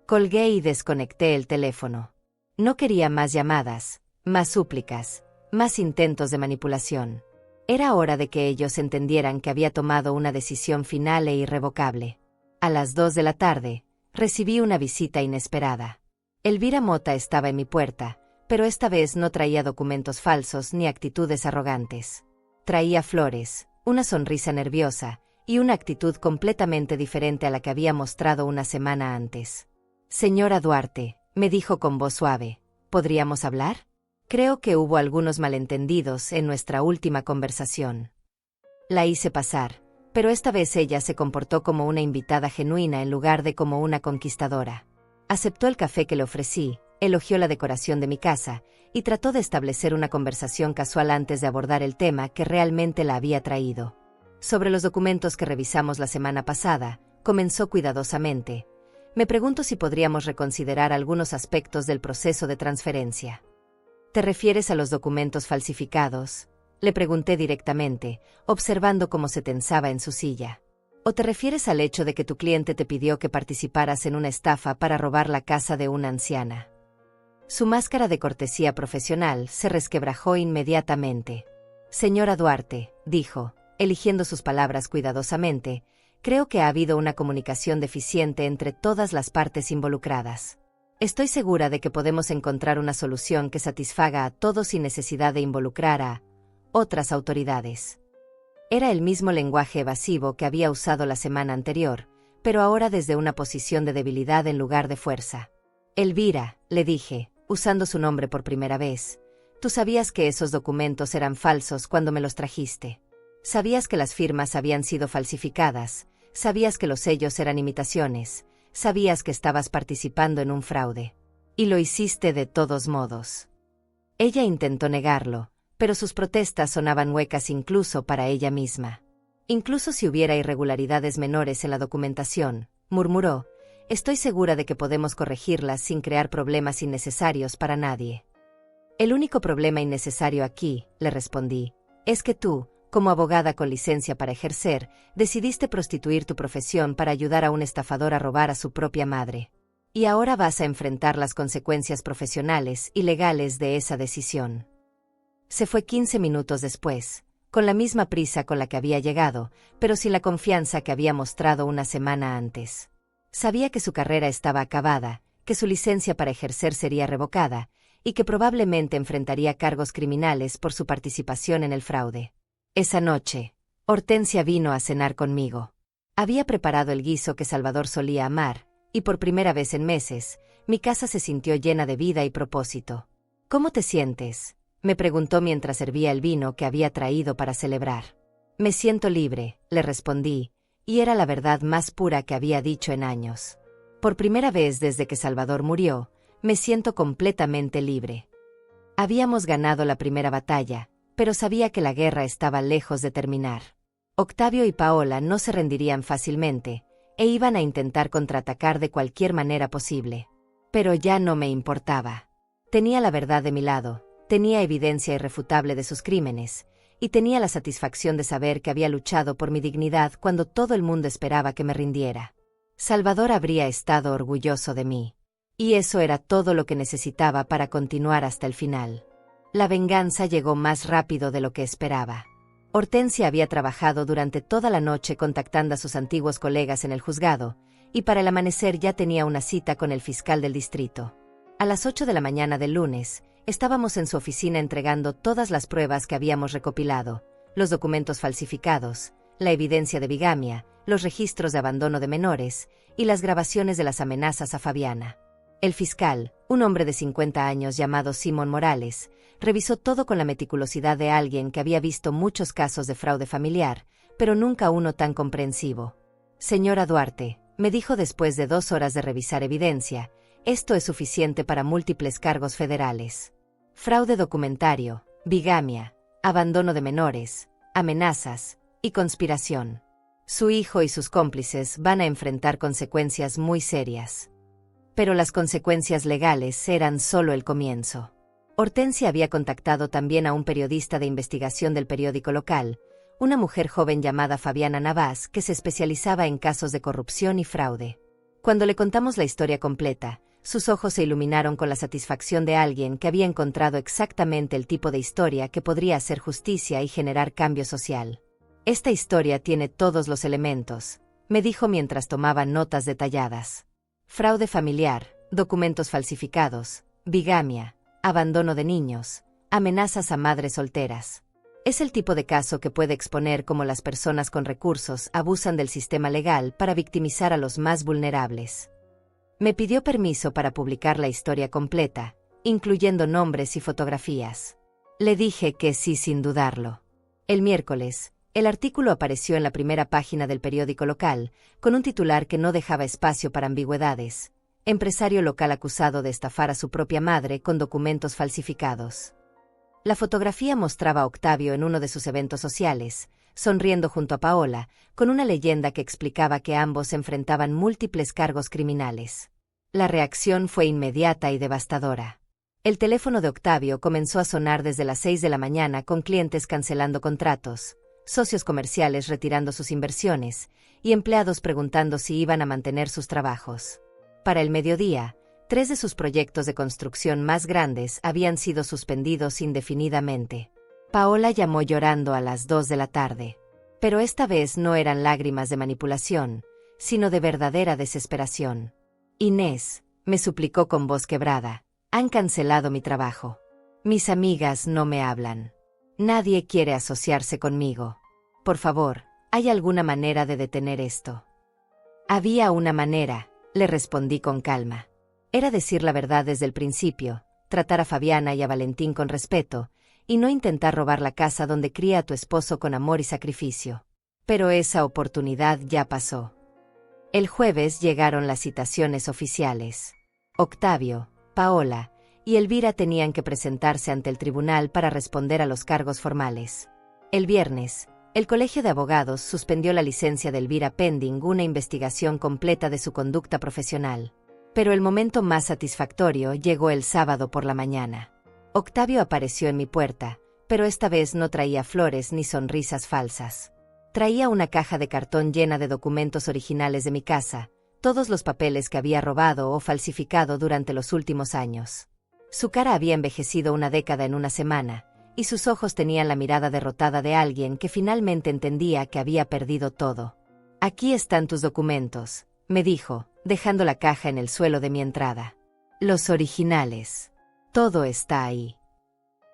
Colgué y desconecté el teléfono. No quería más llamadas, más súplicas, más intentos de manipulación. Era hora de que ellos entendieran que había tomado una decisión final e irrevocable. A las 2 de la tarde, recibí una visita inesperada. Elvira Mota estaba en mi puerta, pero esta vez no traía documentos falsos ni actitudes arrogantes. Traía flores, una sonrisa nerviosa y una actitud completamente diferente a la que había mostrado una semana antes. «Señora Duarte», me dijo con voz suave, «¿podríamos hablar? Creo que hubo algunos malentendidos en nuestra última conversación». La hice pasar, pero esta vez ella se comportó como una invitada genuina en lugar de como una conquistadora. Aceptó el café que le ofrecí, elogió la decoración de mi casa y trató de establecer una conversación casual antes de abordar el tema que realmente la había traído. Sobre los documentos que revisamos la semana pasada, comenzó cuidadosamente. Me pregunto si podríamos reconsiderar algunos aspectos del proceso de transferencia. ¿Te refieres a los documentos falsificados?, le pregunté directamente, observando cómo se tensaba en su silla. ¿O te refieres al hecho de que tu cliente te pidió que participaras en una estafa para robar la casa de una anciana? Su máscara de cortesía profesional se resquebrajó inmediatamente. «Señora Duarte», dijo, eligiendo sus palabras cuidadosamente, «creo que ha habido una comunicación deficiente entre todas las partes involucradas. Estoy segura de que podemos encontrar una solución que satisfaga a todos sin necesidad de involucrar a otras autoridades». Era el mismo lenguaje evasivo que había usado la semana anterior, pero ahora desde una posición de debilidad en lugar de fuerza. «Elvira», le dije, usando su nombre por primera vez, «tú sabías que esos documentos eran falsos cuando me los trajiste. Sabías que las firmas habían sido falsificadas, sabías que los sellos eran imitaciones, sabías que estabas participando en un fraude. Y lo hiciste de todos modos». Ella intentó negarlo, pero sus protestas sonaban huecas incluso para ella misma. «Incluso si hubiera irregularidades menores en la documentación», murmuró, «estoy segura de que podemos corregirlas sin crear problemas innecesarios para nadie». «El único problema innecesario aquí», le respondí, «es que tú, como abogada con licencia para ejercer, decidiste prostituir tu profesión para ayudar a un estafador a robar a su propia madre. Y ahora vas a enfrentar las consecuencias profesionales y legales de esa decisión». Se fue 15 minutos después, con la misma prisa con la que había llegado, pero sin la confianza que había mostrado una semana antes. Sabía que su carrera estaba acabada, que su licencia para ejercer sería revocada, y que probablemente enfrentaría cargos criminales por su participación en el fraude. Esa noche, Hortensia vino a cenar conmigo. Había preparado el guiso que Salvador solía amar, y por primera vez en meses, mi casa se sintió llena de vida y propósito. «¿Cómo te sientes?», me preguntó mientras servía el vino que había traído para celebrar. «Me siento libre», le respondí, y era la verdad más pura que había dicho en años. Por primera vez desde que Salvador murió, me siento completamente libre. Habíamos ganado la primera batalla, pero sabía que la guerra estaba lejos de terminar. Octavio y Paola no se rendirían fácilmente, e iban a intentar contraatacar de cualquier manera posible. Pero ya no me importaba. Tenía la verdad de mi lado. Tenía evidencia irrefutable de sus crímenes, y tenía la satisfacción de saber que había luchado por mi dignidad cuando todo el mundo esperaba que me rindiera. Salvador habría estado orgulloso de mí. Y eso era todo lo que necesitaba para continuar hasta el final. La venganza llegó más rápido de lo que esperaba. Hortensia había trabajado durante toda la noche contactando a sus antiguos colegas en el juzgado, y para el amanecer ya tenía una cita con el fiscal del distrito. A las 8 de la mañana del lunes, estábamos en su oficina entregando todas las pruebas que habíamos recopilado, los documentos falsificados, la evidencia de bigamia, los registros de abandono de menores y las grabaciones de las amenazas a Fabiana. El fiscal, un hombre de 50 años llamado Simón Morales, revisó todo con la meticulosidad de alguien que había visto muchos casos de fraude familiar, pero nunca uno tan comprensivo. «Señora Duarte», me dijo después de 2 horas de revisar evidencia, «esto es suficiente para múltiples cargos federales. Fraude documentario, bigamia, abandono de menores, amenazas y conspiración. Su hijo y sus cómplices van a enfrentar consecuencias muy serias». Pero las consecuencias legales eran solo el comienzo. Hortensia había contactado también a un periodista de investigación del periódico local, una mujer joven llamada Fabiana Navas que se especializaba en casos de corrupción y fraude. Cuando le contamos la historia completa, sus ojos se iluminaron con la satisfacción de alguien que había encontrado exactamente el tipo de historia que podría hacer justicia y generar cambio social. «Esta historia tiene todos los elementos», me dijo mientras tomaba notas detalladas. «Fraude familiar, documentos falsificados, bigamia, abandono de niños, amenazas a madres solteras. Es el tipo de caso que puede exponer cómo las personas con recursos abusan del sistema legal para victimizar a los más vulnerables. Me pidió permiso para publicar la historia completa, incluyendo nombres y fotografías. Le dije que sí sin dudarlo. El miércoles, el artículo apareció en la primera página del periódico local, con un titular que no dejaba espacio para ambigüedades: empresario local acusado de estafar a su propia madre con documentos falsificados. La fotografía mostraba a Octavio en uno de sus eventos sociales, sonriendo junto a Paola, con una leyenda que explicaba que ambos enfrentaban múltiples cargos criminales. La reacción fue inmediata y devastadora. El teléfono de Octavio comenzó a sonar desde las 6 de la mañana con clientes cancelando contratos, socios comerciales retirando sus inversiones y empleados preguntando si iban a mantener sus trabajos. Para el mediodía, 3 de sus proyectos de construcción más grandes habían sido suspendidos indefinidamente. Paola llamó llorando a las 2 de la tarde. Pero esta vez no eran lágrimas de manipulación, sino de verdadera desesperación. Inés, me suplicó con voz quebrada, han cancelado mi trabajo. Mis amigas no me hablan. Nadie quiere asociarse conmigo. Por favor, ¿hay alguna manera de detener esto? Había una manera, le respondí con calma. Era decir la verdad desde el principio, tratar a Fabiana y a Valentín con respeto, y no intentar robar la casa donde cría a tu esposo con amor y sacrificio. Pero esa oportunidad ya pasó. El jueves llegaron las citaciones oficiales. Octavio, Paola y Elvira tenían que presentarse ante el tribunal para responder a los cargos formales. El viernes, el Colegio de Abogados suspendió la licencia de Elvira pending una investigación completa de su conducta profesional. Pero el momento más satisfactorio llegó el sábado por la mañana. Octavio apareció en mi puerta, pero esta vez no traía flores ni sonrisas falsas. Traía una caja de cartón llena de documentos originales de mi casa, todos los papeles que había robado o falsificado durante los últimos años. Su cara había envejecido una década en una semana, y sus ojos tenían la mirada derrotada de alguien que finalmente entendía que había perdido todo. Aquí están tus documentos, me dijo, dejando la caja en el suelo de mi entrada. Los originales. Todo está ahí.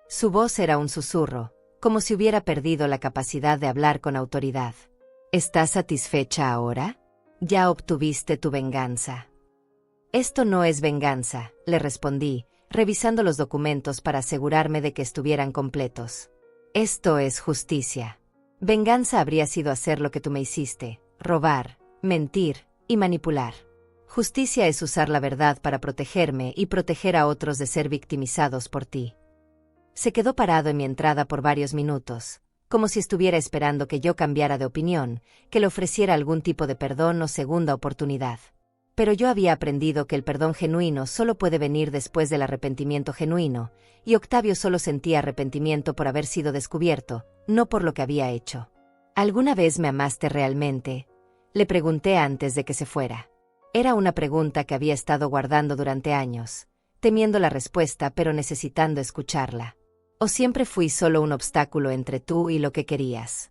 Su voz era un susurro, como si hubiera perdido la capacidad de hablar con autoridad. ¿Estás satisfecha ahora? Ya obtuviste tu venganza. Esto no es venganza, le respondí, revisando los documentos para asegurarme de que estuvieran completos. Esto es justicia. Venganza habría sido hacer lo que tú me hiciste, robar, mentir y manipular. Justicia es usar la verdad para protegerme y proteger a otros de ser victimizados por ti. Se quedó parado en mi entrada por varios minutos, como si estuviera esperando que yo cambiara de opinión, que le ofreciera algún tipo de perdón o segunda oportunidad. Pero yo había aprendido que el perdón genuino solo puede venir después del arrepentimiento genuino, y Octavio solo sentía arrepentimiento por haber sido descubierto, no por lo que había hecho. ¿Alguna vez me amaste realmente?, le pregunté antes de que se fuera. Era una pregunta que había estado guardando durante años, temiendo la respuesta pero necesitando escucharla. ¿O siempre fui solo un obstáculo entre tú y lo que querías?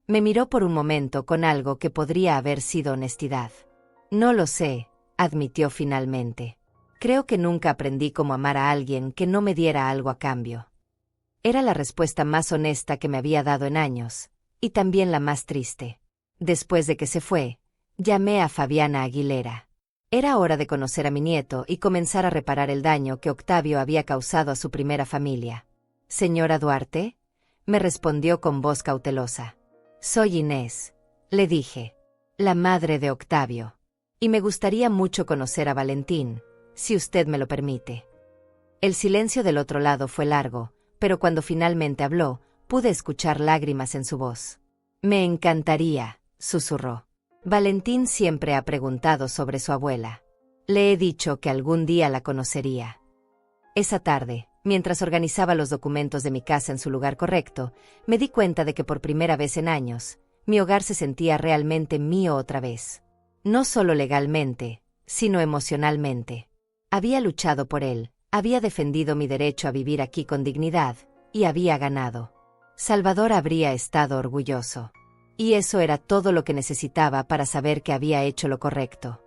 Me miró por un momento con algo que podría haber sido honestidad. No lo sé, admitió finalmente. Creo que nunca aprendí cómo amar a alguien que no me diera algo a cambio. Era la respuesta más honesta que me había dado en años, y también la más triste. Después de que se fue, llamé a Fabiana Aguilera. Era hora de conocer a mi nieto y comenzar a reparar el daño que Octavio había causado a su primera familia. «Señora Duarte», me respondió con voz cautelosa. «Soy Inés», le dije, «la madre de Octavio. Y me gustaría mucho conocer a Valentín, si usted me lo permite». El silencio del otro lado fue largo, pero cuando finalmente habló, pude escuchar lágrimas en su voz. «Me encantaría», susurró. «Valentín siempre ha preguntado sobre su abuela. Le he dicho que algún día la conocería». Esa tarde, mientras organizaba los documentos de mi casa en su lugar correcto, me di cuenta de que por primera vez en años, mi hogar se sentía realmente mío otra vez. No solo legalmente, sino emocionalmente. Había luchado por él, había defendido mi derecho a vivir aquí con dignidad, y había ganado. Salvador habría estado orgulloso. Y eso era todo lo que necesitaba para saber que había hecho lo correcto.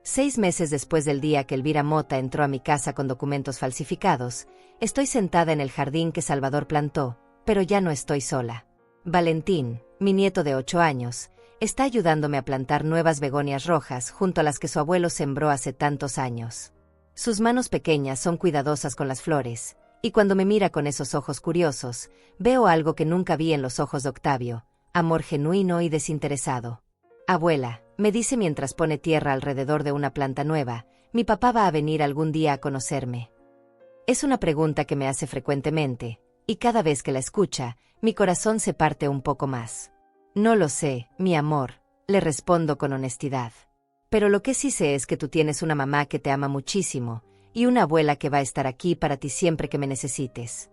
6 meses después del día que Elvira Mota entró a mi casa con documentos falsificados, estoy sentada en el jardín que Salvador plantó, pero ya no estoy sola. Valentín, mi nieto de 8 años, está ayudándome a plantar nuevas begonias rojas junto a las que su abuelo sembró hace tantos años. Sus manos pequeñas son cuidadosas con las flores, y cuando me mira con esos ojos curiosos, veo algo que nunca vi en los ojos de Octavio: amor genuino y desinteresado. Abuela, me dice mientras pone tierra alrededor de una planta nueva, ¿mi papá va a venir algún día a conocerme? Es una pregunta que me hace frecuentemente, y cada vez que la escucha, mi corazón se parte un poco más. No lo sé, mi amor, le respondo con honestidad. Pero lo que sí sé es que tú tienes una mamá que te ama muchísimo, y una abuela que va a estar aquí para ti siempre que me necesites.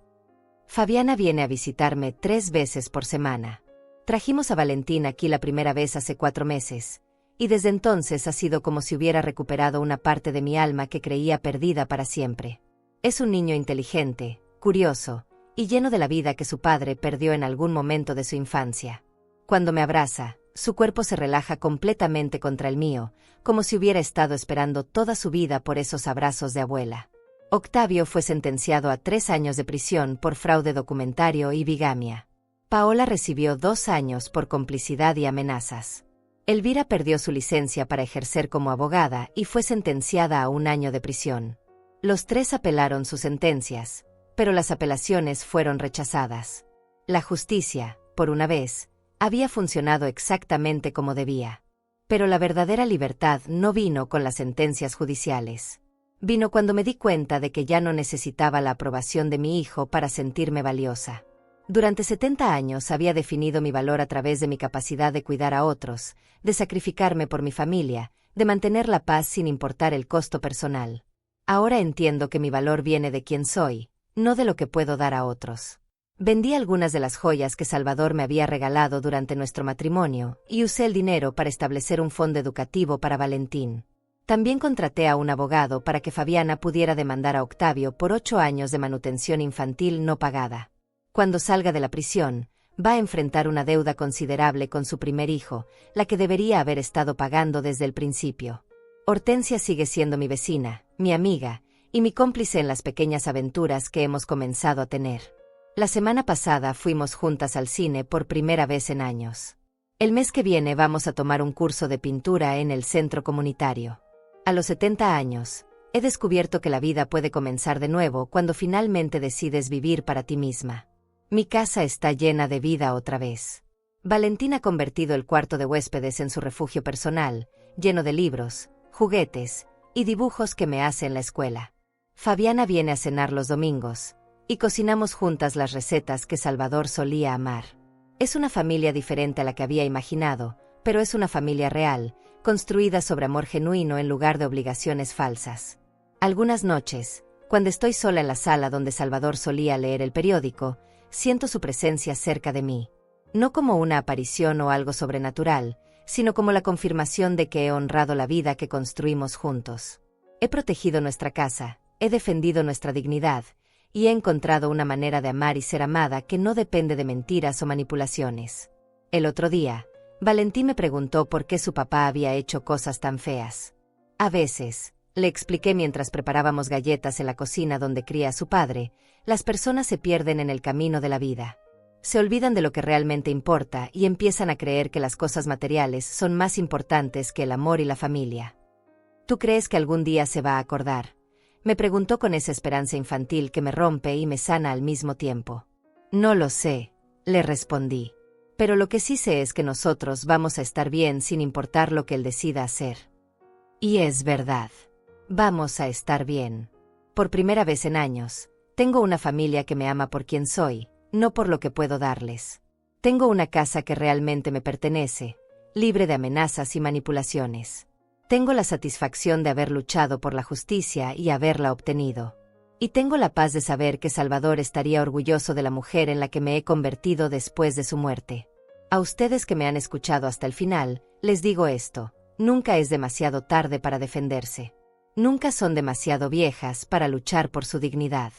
Fabiana viene a visitarme 3 veces por semana. Trajimos a Valentín aquí la primera vez hace 4 meses, y desde entonces ha sido como si hubiera recuperado una parte de mi alma que creía perdida para siempre. Es un niño inteligente, curioso, y lleno de la vida que su padre perdió en algún momento de su infancia. Cuando me abraza, su cuerpo se relaja completamente contra el mío, como si hubiera estado esperando toda su vida por esos abrazos de abuela. Octavio fue sentenciado a 3 años de prisión por fraude documentario y bigamia. Paola recibió 2 años por complicidad y amenazas. Elvira perdió su licencia para ejercer como abogada y fue sentenciada a 1 año de prisión. Los 3 apelaron sus sentencias, pero las apelaciones fueron rechazadas. La justicia, por una vez, había funcionado exactamente como debía. Pero la verdadera libertad no vino con las sentencias judiciales. Vino cuando me di cuenta de que ya no necesitaba la aprobación de mi hijo para sentirme valiosa. Durante 70 años había definido mi valor a través de mi capacidad de cuidar a otros, de sacrificarme por mi familia, de mantener la paz sin importar el costo personal. Ahora entiendo que mi valor viene de quién soy, no de lo que puedo dar a otros. Vendí algunas de las joyas que Salvador me había regalado durante nuestro matrimonio y usé el dinero para establecer un fondo educativo para Valentín. También contraté a un abogado para que Fabiana pudiera demandar a Octavio por 8 años de manutención infantil no pagada. Cuando salga de la prisión, va a enfrentar una deuda considerable con su primer hijo, la que debería haber estado pagando desde el principio. Hortensia sigue siendo mi vecina, mi amiga, y mi cómplice en las pequeñas aventuras que hemos comenzado a tener. La semana pasada fuimos juntas al cine por primera vez en años. El mes que viene vamos a tomar un curso de pintura en el centro comunitario. A los 70 años, he descubierto que la vida puede comenzar de nuevo cuando finalmente decides vivir para ti misma. Mi casa está llena de vida otra vez. Valentín ha convertido el cuarto de huéspedes en su refugio personal, lleno de libros, juguetes y dibujos que me hace en la escuela. Fabiana viene a cenar los domingos, y cocinamos juntas las recetas que Salvador solía amar. Es una familia diferente a la que había imaginado, pero es una familia real, construida sobre amor genuino en lugar de obligaciones falsas. Algunas noches, cuando estoy sola en la sala donde Salvador solía leer el periódico, siento su presencia cerca de mí. No como una aparición o algo sobrenatural, sino como la confirmación de que he honrado la vida que construimos juntos. He protegido nuestra casa, he defendido nuestra dignidad, y he encontrado una manera de amar y ser amada que no depende de mentiras o manipulaciones. El otro día, Valentín me preguntó por qué su papá había hecho cosas tan feas. A veces, le expliqué mientras preparábamos galletas en la cocina donde cría a su padre, las personas se pierden en el camino de la vida. Se olvidan de lo que realmente importa y empiezan a creer que las cosas materiales son más importantes que el amor y la familia. ¿Tú crees que algún día se va a acordar? Me preguntó con esa esperanza infantil que me rompe y me sana al mismo tiempo. No lo sé, le respondí. Pero lo que sí sé es que nosotros vamos a estar bien sin importar lo que él decida hacer. Y es verdad. Vamos a estar bien. Por primera vez en años, tengo una familia que me ama por quien soy, no por lo que puedo darles. Tengo una casa que realmente me pertenece, libre de amenazas y manipulaciones. Tengo la satisfacción de haber luchado por la justicia y haberla obtenido. Y tengo la paz de saber que Salvador estaría orgulloso de la mujer en la que me he convertido después de su muerte. A ustedes que me han escuchado hasta el final, les digo esto: nunca es demasiado tarde para defenderse. Nunca son demasiado viejas para luchar por su dignidad.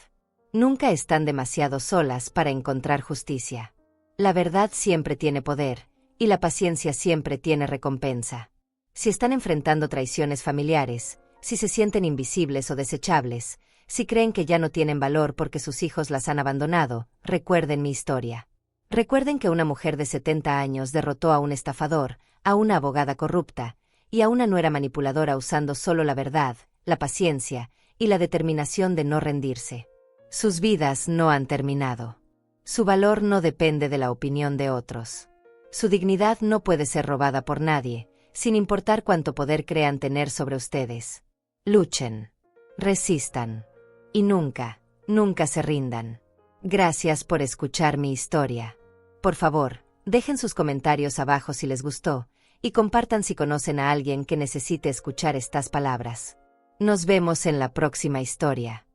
Nunca están demasiado solas para encontrar justicia. La verdad siempre tiene poder, y la paciencia siempre tiene recompensa. Si están enfrentando traiciones familiares, si se sienten invisibles o desechables, si creen que ya no tienen valor porque sus hijos las han abandonado, recuerden mi historia. Recuerden que una mujer de 70 años derrotó a un estafador, a una abogada corrupta, y a una nuera manipuladora usando solo la verdad, la paciencia y la determinación de no rendirse. Sus vidas no han terminado. Su valor no depende de la opinión de otros. Su dignidad no puede ser robada por nadie, sin importar cuánto poder crean tener sobre ustedes. Luchen. Resistan. Y nunca, nunca se rindan. Gracias por escuchar mi historia. Por favor, dejen sus comentarios abajo si les gustó, y compartan si conocen a alguien que necesite escuchar estas palabras. Nos vemos en la próxima historia.